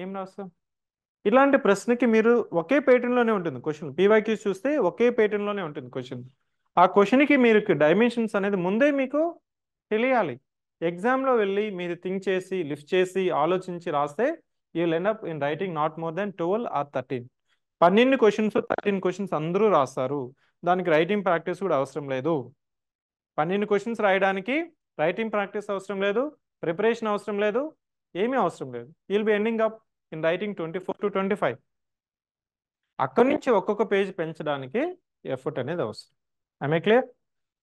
ఏం రాస్తాం? ఇలాంటి ప్రశ్నకి మీరు ఒకే పేటర్న్లోనే ఉంటుంది question. PYQs చూస్తే ఒకే పేటర్న్లోనే ఉంటుంది question. ఆ క్వశ్చన్కి మీరు డైమెన్షన్స్ అనేది ముందే మీకు తెలియాలి. ఎగ్జామ్లో వెళ్ళి మీరు థింక్ చేసి లిఫ్ట్ చేసి ఆలోచించి రాస్తే you will end up in writing not more than 12 or 13. 12 questions 13 questions అందరూ రాస్తారు. దానికి రైటింగ్ ప్రాక్టీస్ కూడా అవసరం లేదు. 12 క్వశ్చన్స్ రాయడానికి రైటింగ్ ప్రాక్టీస్ అవసరం లేదు, ప్రిపరేషన్ అవసరం లేదు, ఏమీ అవసరం లేదు. You will B ending up in writing 24 to 25. అక్కడి నుంచి ఒక్కొక్క పేజ్ పెంచడానికి ఎఫర్ట్ అనేది అవసరం. I clear?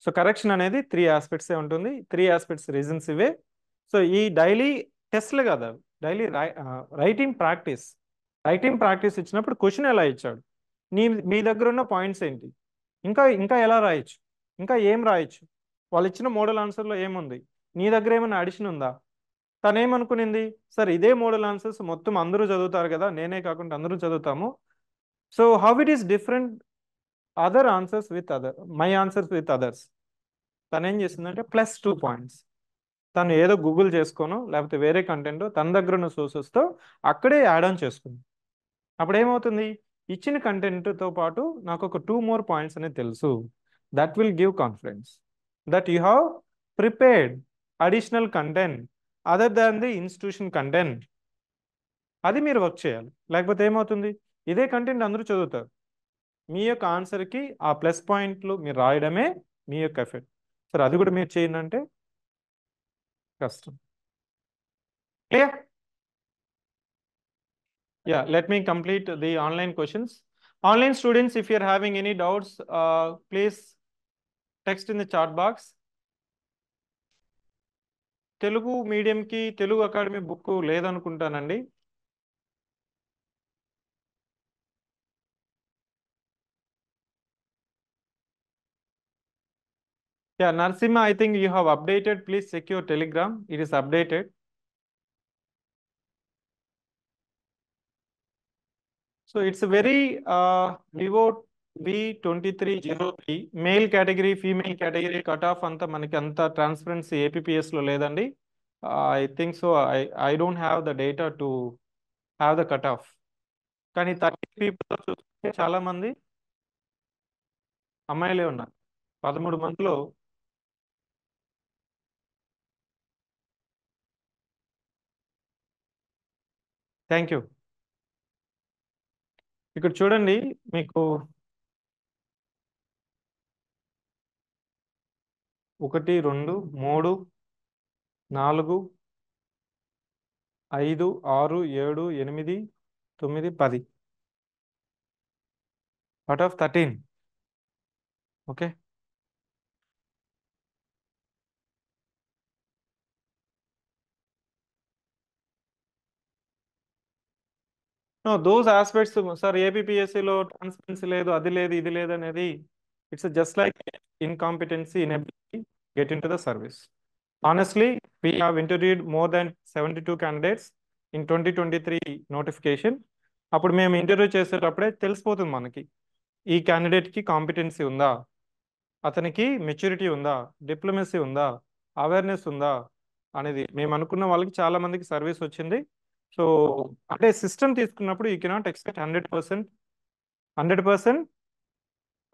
సో కరెక్షన్ అనేది 3 ఆస్పెక్ట్సే ఉంటుంది. 3 ఆస్పెక్ట్స్ రీజన్స్ ఇవే. సో ఈ డైలీ టెస్ట్లు కదా, డైలీ రైటింగ్ ప్రాక్టీస్ ఇచ్చినప్పుడు క్వశ్చన్ ఎలా ఇచ్చాడు, మీ దగ్గర ఉన్న పాయింట్స్ ఏంటి, ఇంకా ఎలా రాయొచ్చు, ఇంకా ఏం రాయొచ్చు, వాళ్ళు ఇచ్చిన మోడల్ ఆన్సర్లో ఏముంది, నీ దగ్గర ఏమైనా అడిషన్ ఉందా. తనేమనుకునింది, సార్ ఇదే మోడల్ ఆన్సర్స్ మొత్తం అందరూ చదువుతారు కదా, నేనే కాకుండా అందరూ చదువుతాము, so how it is different other answers with my answers with others. తను ఏం చేసిందంటే +2 పాయింట్స్ తను ఏదో గూగుల్ చేసుకోను లేకపోతే వేరే కంటెంట్ తన దగ్గర ఉన్న సోర్సెస్తో అక్కడే యాడ్ ఆన్ చేసుకుంది. అప్పుడు ఏమవుతుంది, ఇచ్చిన కంటెంట్తో పాటు నాకు ఒక 2 more పాయింట్స్ అనేది తెలుసు. That will give confidence that you have prepared additional content other than the institution content. అది మీరు వర్క్ చేయాలి. లేకపోతే ఏమవుతుంది, ఇదే కంటెంట్ అందరూ చదువుతారు, మీ యొక్క ఆన్సర్కి ఆ ప్లస్ పాయింట్లు మీరు రాయడమే మీ యొక్క ఎఫెక్ట్. సరే అది కూడా మీరు చేయండి అంటే కష్టం. Clear? Yeah, let me complete the online questions. Online students, if you're having any doubts, please text in the chat box. Telugu మీడియంకి తెలుగు అకాడమీ బుక్ లేదనుకుంటానండి. Yeah, Narsimha, I think you have updated. Please check your Telegram. It is updated. So it's a very Vivo V2303 male category female category cut off అంతా మనకి అంత transparency ఏపీపీఎస్లో లేదండి. I think so. I don't have the data to have the cut off. కానీ 30 people చూస్తే చాలా మంది అమ్మాయిలే ఉన్నారు. 13 మందిలో థ్యాంక్ యూ. ఇక్కడ చూడండి, మీకు 1 2 3 4 5 6 7 8 9 10 out of 13. Okay. No, those aspects, sir, ఏపీపీఎస్సీలో ట్రాన్స్పరెన్సీ లేదు, అది లేదు, ఇది లేదు అనేది it's just like incompetency in ability get into the service. Honestly, we have interviewed more than 72 candidates in 2023 notification. అప్పుడు మేము ఇంటర్వ్యూ చేసేటప్పుడే తెలిసిపోతుంది మనకి ఈ క్యాండిడేట్కి కాంపిటెన్సీ ఉందా, అతనికి మెచ్యూరిటీ ఉందా, డిప్లొమసీ ఉందా, అవేర్నెస్ ఉందా, అనేది మేము అనుకున్న వాళ్ళకి చాలా మందికి సర్వీస్ వచ్చింది. సో అంటే సిస్టమ్ తీసుకున్నప్పుడు you cannot expect 100%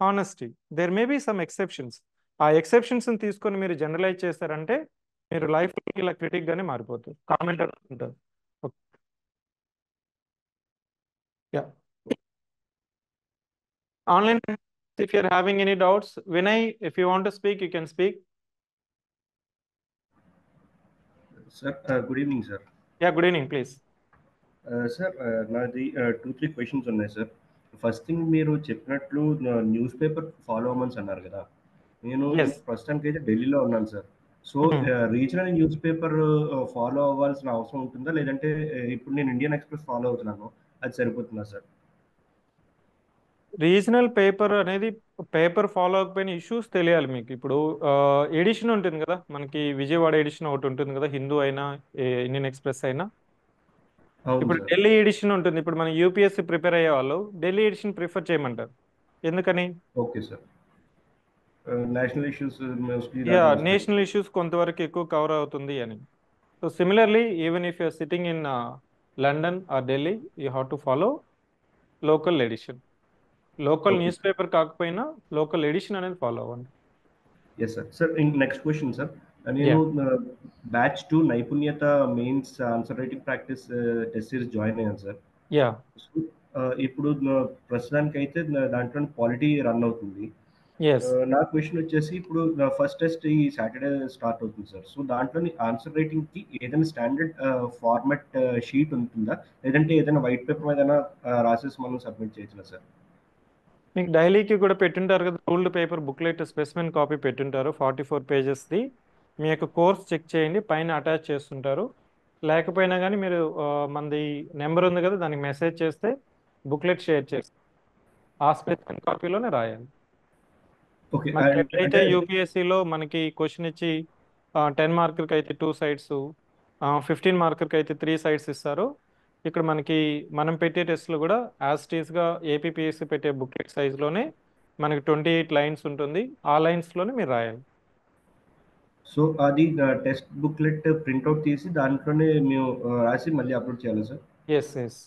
honesty. There may be some exceptions. ఆ ఎక్సెప్షన్స్ తీసుకొని మీరు జనరలైజ్ చేస్తారంటే మీరు లైఫ్ ఇలా క్రిటిక్ గానే మారిపోతారు, కామెంటర్ ఉంటారు. Yeah, online. If you're having any doubts, Vinay, if you want to speak, you can speak. Sir good evening sir. Yeah, good evening, please. Sir నాది 2-3 క్వశ్చన్స్ ఉన్నాయి సార్. ఫస్ట్ థింగ్ మీరు చెప్పినట్లు news paper follow అవ్వమని అన్నారు కదా. నేను Yes. ప్రస్తుతానికి అయితే ఢిల్లీలో ఉన్నాను sir. So regional news paper follow అవ్వాల్సిన అవసరం ఉంటుందా, లేదంటే ఇప్పుడు నేను ఇండియన్ ఎక్స్ప్రెస్ ఫాలో అవుతున్నాను, అది సరిపోతుందా సార్? రీజనల్ పేపర్ అనేది పేపర్ ఫాలో అవ్వకపోయిన ఇష్యూస్ తెలియాలి మీకు. ఇప్పుడు ఎడిషన్ ఉంటుంది కదా మనకి, విజయవాడ ఎడిషన్ ఒకటి ఉంటుంది కదా, హిందూ అయినా ఇండియన్ ఎక్స్ప్రెస్ అయినా. అవును ఇప్పుడు సార్. ఢిల్లీ ఎడిషన్ ఉంటుంది. ఇప్పుడు మన యూపీఎస్సీ ప్రిపేర్ అయ్యే వాళ్ళు ఢిల్లీ ఎడిషన్ ప్రిఫర్ చేయమంటారు. ఎందుకని? Okay sir. National issues mostly yeah, national issues కొంతవరకు ఎక్కువ కవర్ అవుతుంది అని. So similarly even if you're sitting in London or Delhi, you have to follow local edition. Local Okay, news sir. Paper కాకపోయినా local edition అనేది follow అవ్వండి. Yes sir. Sir next question sir. నేను Yeah. Batch 2 నైపుణ్యత mains answer writing practice test series join అయ్యాను sir. Yeah, so ఇప్పుడు ప్రస్తుతానికైతే దాంట్లో polity run అవుతుంది. ఎస్. నా క్వశ్చన్ వచ్చేసి, ఇప్పుడు ఫస్ట్ టెస్ట్ ఈ సాటర్డే స్టార్ట్ అవుతుంది సార్. సో దాంట్లోని ఆన్సర్ రైటింగ్కి ఏదైనా స్టాండర్డ్ ఫార్మాట్ షీట్ ఉంటుందా, లేదంటే ఏదైనా వైట్ పేపర్ మీద రాసేసి మనం సబ్మిట్ చేయొచ్చునా సార్? మీకు డైలీకి కూడా పెట్టుంటారు కదా, ruled paper booklet specimen copy పెట్టుంటారు 44 పేజెస్ది. మీ యొక్క కోర్స్ చెక్ చేయండి, పైన అటాచ్ చేస్తుంటారు. లేకపోయినా కానీ మీరు మనది నెంబర్ ఉంది కదా, దానికి మెసేజ్ చేస్తే బుక్లెట్ షేర్ చేస్తారు. ఆ స్పెసిమెన్ కాపీలోనే రాయాలి. ఓకే. మనకి ఎట్లయితే అంటే యూపీఎస్సీలో మనకి క్వశ్చన్ ఇచ్చి 10 మార్కులకి అయితే 2 సైడ్స్, 15 మార్కులకి అయితే 3 సైడ్స్ ఇస్తారు. ఇక్కడ మనకి మనం పెట్టే టెస్ట్లు కూడా గా ఏపీపీఎస్సీ పెట్టే బుక్లెట్ సైజ్లోనే మనకి 28 లైన్స్ ఉంటుంది. ఆ లైన్స్లోనే మీరు రాయాలి. సో అది టెక్స్ట్ బుక్లెట్ ప్రింట్అవుట్ తీసి దాంట్లోనే మేము రాసి మళ్ళీ అప్లోడ్ చేయాలా sir? Yes, yes.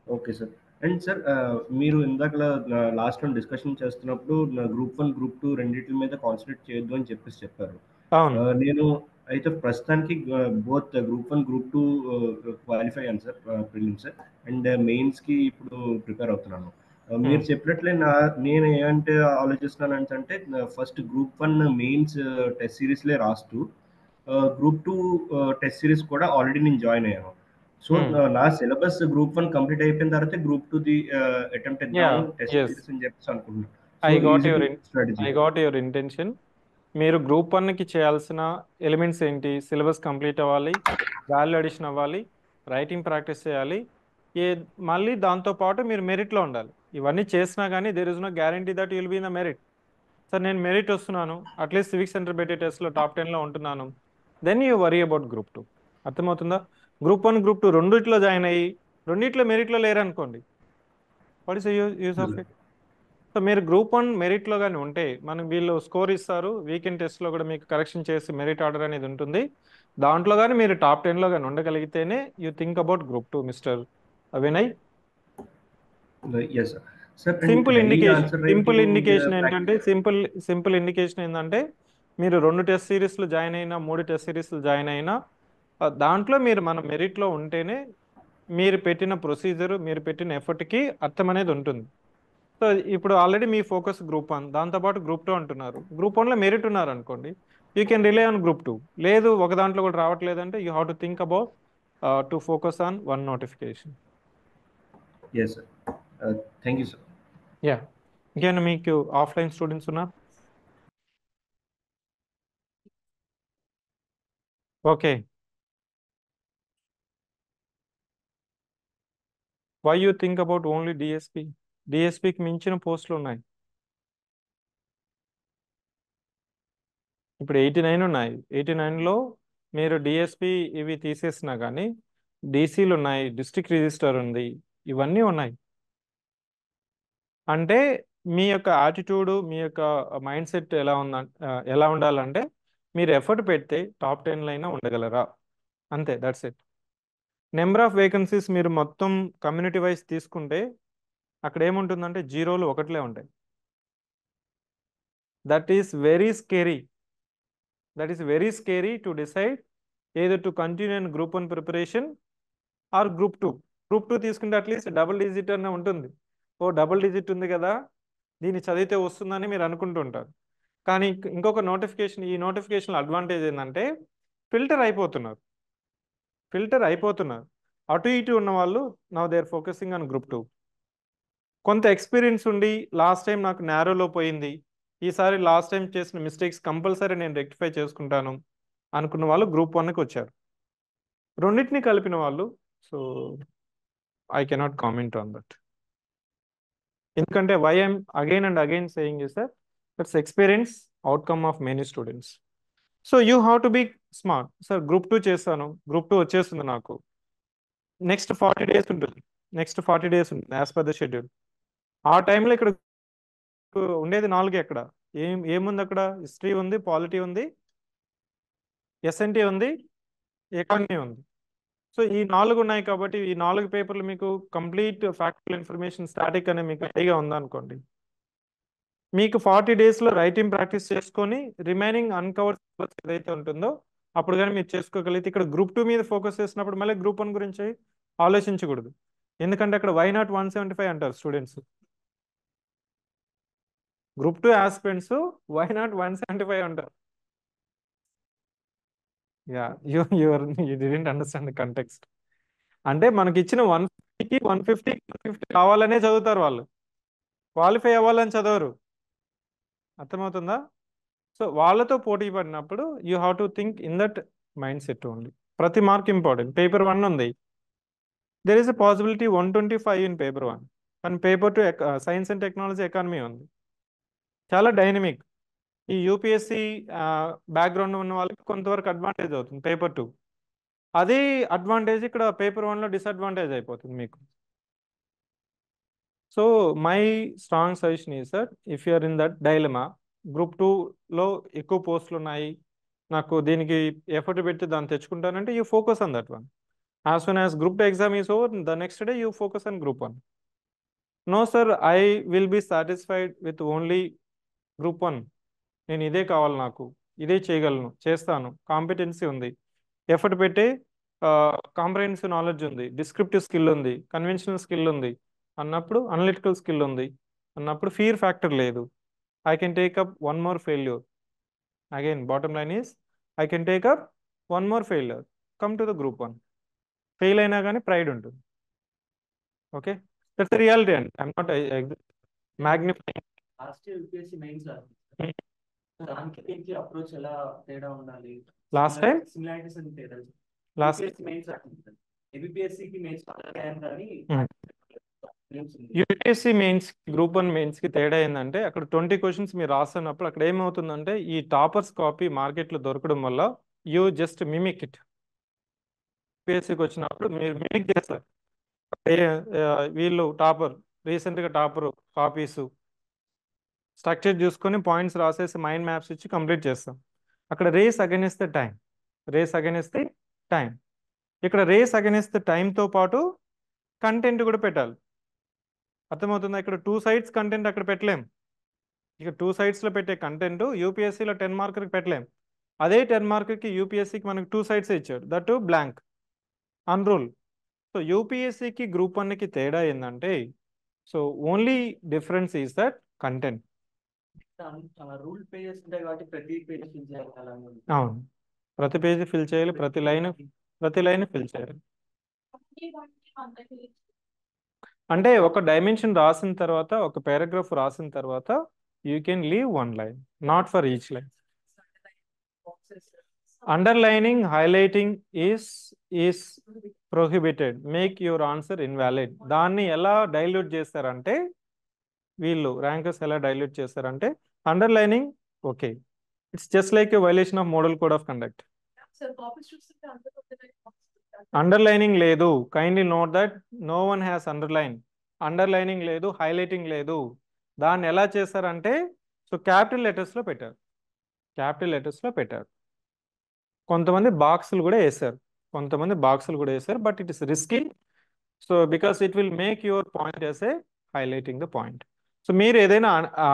Okay sir. And sir, మీరు ఇందాకలా లాస్ట్లో డిస్కషన్ చేస్తున్నప్పుడు గ్రూప్ 1, గ్రూప్ 2 రెండిటి మీద కాన్సన్ట్రేట్ చేయొద్దు అని చెప్పారు. అవును. నేను అయితే ప్రస్తుతానికి బోత్ గ్రూప్ 1, గ్రూప్ 2 క్వాలిఫై అయ్యాను సార్ ప్రిలిమ్స్, అండ్ మెయిన్స్కి ఇప్పుడు ప్రిపేర్ అవుతున్నాను. మీరు చెప్పినట్లే నేను ఏమంటే ఆలోచిస్తున్నాను అంటే ఫస్ట్ గ్రూప్ 1 మెయిన్స్ టెస్ట్ సిరీస్లే రాస్తూ గ్రూప్ 2 టెస్ట్ సిరీస్ కూడా ఆల్రెడీ నేను జాయిన్ అయ్యాను. సో నా సిలబస్ గ్రూప్ 1 కంప్లీట్ అయిపోయిన తర్వాత గ్రూప్ 2ది అటెంప్ట్ ఇద్దాము టెస్ట్ ఎస్. సిరీస్ అని చెప్పేసి అనుకుంటున్నాను. I so got easy your strategy. I got your intention. మీరు గ్రూప్ 1కి చేయాల్సిన ఎలిమెంట్స్ ఏంటి? సిలబస్ కంప్లీట్ అవ్వాలి, వాల్యూ అడిషన్ అవ్వాలి, రైటింగ్ ప్రాక్టీస్ చేయాలి. ఏ మళ్ళీ దాంతోపాటు మీరు మెరిట్లో ఉండాలి. ఇవన్నీ చేసినా కానీ there is no guarantee that you'll be in the merit. Sir నేను మెరిట్ వస్తున్నాను, అట్లీస్ట్ సివిక్ సెంటర్ పెట్టే టెస్ట్లో టాప్ 10లో ఉంటున్నాను, then you worry about group 2. అర్థమవుతుందా? గ్రూప్ 1, గ్రూప్ 2 రెండిట్లో జాయిన్ అయ్యి రెండిట్లో మెరిట్లో లేరనుకోండి, what is use of it? So మీరు గ్రూప్ 1 మెరిట్లో కానీ ఉంటే మనకు వీళ్ళు స్కోర్ ఇస్తారు, వీకెండ్ టెస్ట్లో కూడా మీకు కరెక్షన్ చేసి మెరిట్ ఆర్డర్ అనేది ఉంటుంది. దాంట్లో కానీ మీరు టాప్ 10లో కానీ ఉండగలిగితేనే you think about group 2, mister Vinay. Yes sir. Sir, simple daily indication answer simple writing indication ఏంటంటే సింపుల్ ఇండికేషన్ ఏంటంటే మీరు 2 టెస్ట్ సిరీస్లు జాయిన్ అయినా 3 టెస్ట్ సిరీస్లు జాయిన్ అయినా దాంట్లో మీరు మన మెరిట్లో ఉంటేనే మీరు పెట్టిన ప్రొసీజర్, మీరు పెట్టిన ఎఫర్ట్కి అర్థం అనేది ఉంటుంది. సో ఇప్పుడు ఆల్రెడీ మీ ఫోకస్ గ్రూప్ 1, దాంతోపాటు గ్రూప్ 2 అంటున్నారు. గ్రూప్ 1లో మెరిట్ ఉన్నారు అనుకోండి, you can rely on group 2. లేదు ఒక దాంట్లో కూడా రావట్లేదంటే you have to think about to focus on one notification. Yes sir. Thank you sir. Yeah, ఇంకేమైనా మీకు ఆఫ్లైన్ స్టూడెంట్స్ ఉన్నారు? Okay. Why you think about only DSP? డిఎస్పికి మించిన పోస్టులు ఉన్నాయి. ఇప్పుడు 89 ఉన్నాయి. 89లో మీరు డిఎస్పి ఇవి తీసేసినా కానీ డీసీలు ఉన్నాయి, డిస్ట్రిక్ట్ రిజిస్టర్ ఉంది, ఇవన్నీ ఉన్నాయి. అంటే మీ యొక్క యాటిట్యూడ్, మీ యొక్క మైండ్ సెట్ ఎలా ఉండాలంటే మీరు ఎఫర్ట్ పెడితే టాప్ 10 అయినా ఉండగలరా? అంతే, that's it. Number of vacancies మీరు మొత్తం కమ్యూనిటీ వైజ్ తీసుకుంటే అక్కడ ఏముంటుందంటే 0లు 1లే ఉంటాయి. That is very scary. That is very scary to decide either to continue in group 1 preparation or group 2. Group 2 తీసుకుంటే అట్లీస్ట్ డబుల్ డిజిట్ అనే ఉంటుంది. ఓ డబుల్ డిజిట్ ఉంది కదా, దీన్ని చదివితే వస్తుందని మీరు అనుకుంటుంటారు. కానీ ఇంకొక నోటిఫికేషన్, ఈ నోటిఫికేషన్ అడ్వాంటేజ్ ఏంటంటే ఫిల్టర్ అయిపోతున్నారు. అటు ఇటు ఉన్న వాళ్ళు now they are focusing on group 2. కొంత ఎక్స్పీరియన్స్ ఉండి లాస్ట్ టైం నాకు నేరోలో పోయింది, ఈసారి లాస్ట్ టైం చేసిన మిస్టేక్స్ కంపల్సరీ నేను రెక్టిఫై చేసుకుంటాను అనుకున్న వాళ్ళు గ్రూప్ 1కి వచ్చారు. రెండింటిని కలిపిన వాళ్ళు, so I cannot comment on that. ఎందుకంటే why I'm again and again saying is that that's experience outcome of many students. So you have to be smart. Sir group 2 చేస్తాను, గ్రూప్ 2 వచ్చేస్తుంది నాకు, నెక్స్ట్ 40 days ఉంటుంది, as per the schedule. ఆ టైంలో ఇక్కడ ఉండేది 4 ఎక్కడ ఏముంది అక్కడ? హిస్టరీ ఉంది, పాలిటీ ఉంది, ఎస్ఎన్టీ ఉంది, ఎకానమీ ఉంది. సో ఈ 4 ఉన్నాయి కాబట్టి ఈ 4 పేపర్లు మీకు కంప్లీట్ ఫ్యాక్చువల్ ఇన్ఫర్మేషన్ స్టాటిక్ అనే మీకు ఐడియా ఉందనుకోండి, మీకు 40 daysలో రైటింగ్ ప్రాక్టీస్ చేసుకొని రిమైనింగ్ అన్కవర్డ్ ఏదైతే ఉంటుందో అప్పుడు కానీ మీరు చేసుకోగలిగితే ఇక్కడ గ్రూప్ 2 మీద ఫోకస్ చేసినప్పుడు మళ్ళీ గ్రూప్ 1 గురించి ఆలోచించకూడదు. ఎందుకంటే అక్కడ వై నాట్ 175 అంటారు students. Group 2 aspirants why not 175 అంటారు. You didn't understand the context. అంటే మనకి ఇచ్చిన 150కి 150 కావాలనే చదువుతారు వాళ్ళు, క్వాలిఫై అవ్వాలని చదవరు. అర్థమవుతుందా? సో వాళ్ళతో పోటీ పడినప్పుడు you have to think in that mind set only. ప్రతి మార్క్ ఇంపార్టెంట్. పేపర్ 1 ఉంది, there is a possibility 125 in paper 1, and paper 2 science and technology economy ఉంది, చాలా డైనమిక్. ఈ యూపీఎస్సి బ్యాక్గ్రౌండ్ ఉన్న వాళ్ళకి కొంతవరకు అడ్వాంటేజ్ అవుతుంది పేపర్ 2. అదే అడ్వాంటేజ్ ఇక్కడ పేపర్ 1లో డిసడ్వాంటేజ్ అయిపోతుంది మీకు. So my strong suggestion is that if you're in that dilemma, group 2లో ఎక్కువ పోస్టులు ఉన్నాయి, నాకు దీనికి ఎఫర్ట్ పెట్టి దాన్ని తెచ్చుకుంటానంటే you focus on that one. As soon as group 2 exam is over, the next day you focus on group 1. No sir, I will be satisfied with only group 1. నేను ఇదే కావాలి, నాకు ఇదే చేయగలను, చేస్తాను, కాంపిటెన్సీ ఉంది, ఎఫర్ట్ పెట్టే కాంప్రహెన్సివ్ నాలెడ్జ్ ఉంది, డిస్క్రిప్టివ్ స్కిల్ ఉంది, కన్వెన్షనల్ స్కిల్ ఉంది అన్నప్పుడు, అనలిటికల్ స్కిల్ ఉంది అన్నప్పుడు ఫియర్ ఫ్యాక్టర్ లేదు. I can take up one more failure. Again bottom line is I can take up one more failure, come to the group 1. Fail అయినా కానీ pride ఉంటుంది. Okay, that's the reality అండి. I'm not magnifying. Last year UPSC mains దానికి దీనికి approach ఎలా తేడా ఉండాలి? Last time similarities అని తేడా. లాస్ట్ మెయిన్స్ ఏబిపిఎస్సికి మెయిన్స్ కానీ యూపీఎస్సీ మెయిన్స్ గ్రూప్ 1 మెయిన్స్ కి తేడా ఏంటంటే అక్కడ 20 క్వశ్చన్స్ మీరు రాస్తున్నప్పుడు అక్కడ ఏమవుతుందంటే ఈ టాపర్స్ కాపీ మార్కెట్లో దొరకడం వల్ల యూ జస్ట్ మిమిక్ ఇట్. యూపీఎస్సీకి వచ్చినప్పుడు మీరు మిమిక్ చేస్తారు. వీళ్ళు టాపర్, రీసెంట్గా టాపర్ కాపీస్ స్ట్రక్చర్ చూసుకొని పాయింట్స్ రాసేసి మైండ్ మ్యాప్స్ ఇచ్చి కంప్లీట్ చేస్తాం. అక్కడ రేస్ అగైనెస్ట్ ద టైం. ఇక్కడ రేస్ అగైనెస్ట్ ద టైంతో పాటు కంటెంట్ కూడా పెట్టాలి. అర్థమవుతుందా? ఇక్కడ 2 sides కంటెంట్ అక్కడ పెట్టలేం. ఇక 2 sidesలో పెట్టే కంటెంట్ యూపీఎస్సీలో 10 మార్కులకి పెట్టలేం. అదే 10 మార్కులకి యూపీఎస్సీకి మనకు 2 sides ఇచ్చాడు, దట్ బ్లాంక్, అన్రూల్. సో యూపీఎస్సీకి గ్రూప్ 1కి తేడా ఏంటంటే, so only difference is that content. Rule pages ఉంటాయి కాబట్టి ప్రతి పేజ్ ఫిల్ చేయాలి. అవును, ప్రతి పేజీ ఫిల్ చేయాలి, ప్రతి లైన్ ఫిల్ చేయాలి. అంటే ఒక డైమెన్షన్ రాసిన తర్వాత, ఒక పారాగ్రాఫ్ రాసిన తర్వాత you can leave 1 line, not for each line. Underlining, highlighting is prohibited, make your answer invalid. దాన్ని ఎలా డైల్యూట్ చేస్తారంటే, వీళ్ళు ర్యాంకర్స్ ఎలా డైల్యూట్ చేస్తారంటే, underlining okay, it's just like a violation of model code of conduct. Underlining లేదు, kindly note that no one has underlining లేదు, highlighting లేదు. దాన్ని ఎలా చేస్తారంటే, సో క్యాపిటల్ లెటర్స్లో పెట్టారు. కొంతమంది బాక్సులు కూడా వేశారు, but it is risky. So because it will make your point as a highlighting the point. So మీరు ఏదైనా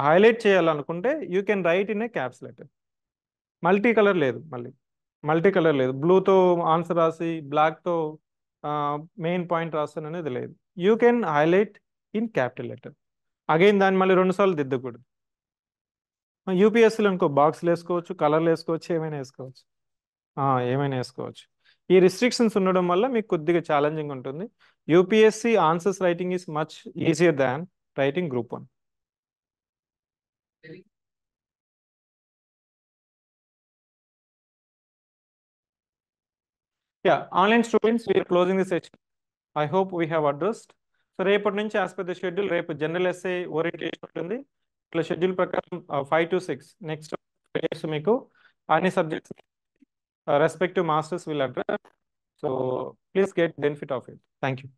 హైలైట్ చేయాలనుకుంటే you can right in a caps letter. Multi colour లేదు, బ్లూతో ఆన్సర్ రాసి బ్లాక్తో మెయిన్ పాయింట్ రాస్తాను అనేది లేదు. You can highlight in capital letter. Again దాన్ని మళ్ళీ 2 సార్లు దిద్దకూడదు. యూపీఎస్సీలో అనుకో బాక్స్లు వేసుకోవచ్చు, కలర్లు వేసుకోవచ్చు, ఏమైనా వేసుకోవచ్చు. ఈ రిస్ట్రిక్షన్స్ ఉండడం వల్ల మీకు కొద్దిగా ఛాలెంజింగ్ ఉంటుంది. UPSC answers writing is much easier than writing group 1. Yeah, online students, we're closing the session. I hope we have addressed. So రేపటి నుంచి యాజ్ పర్ ద షెడ్యూల్, రేపు జనరల్ ఎస్ఏ ఓరియంటేషన్ ఉంటుంది. ఇట్లా షెడ్యూల్ ప్రకారం 5 to 6 next days మీకు అన్ని subjects respective masters will address. So please get benefit of it. Thank you.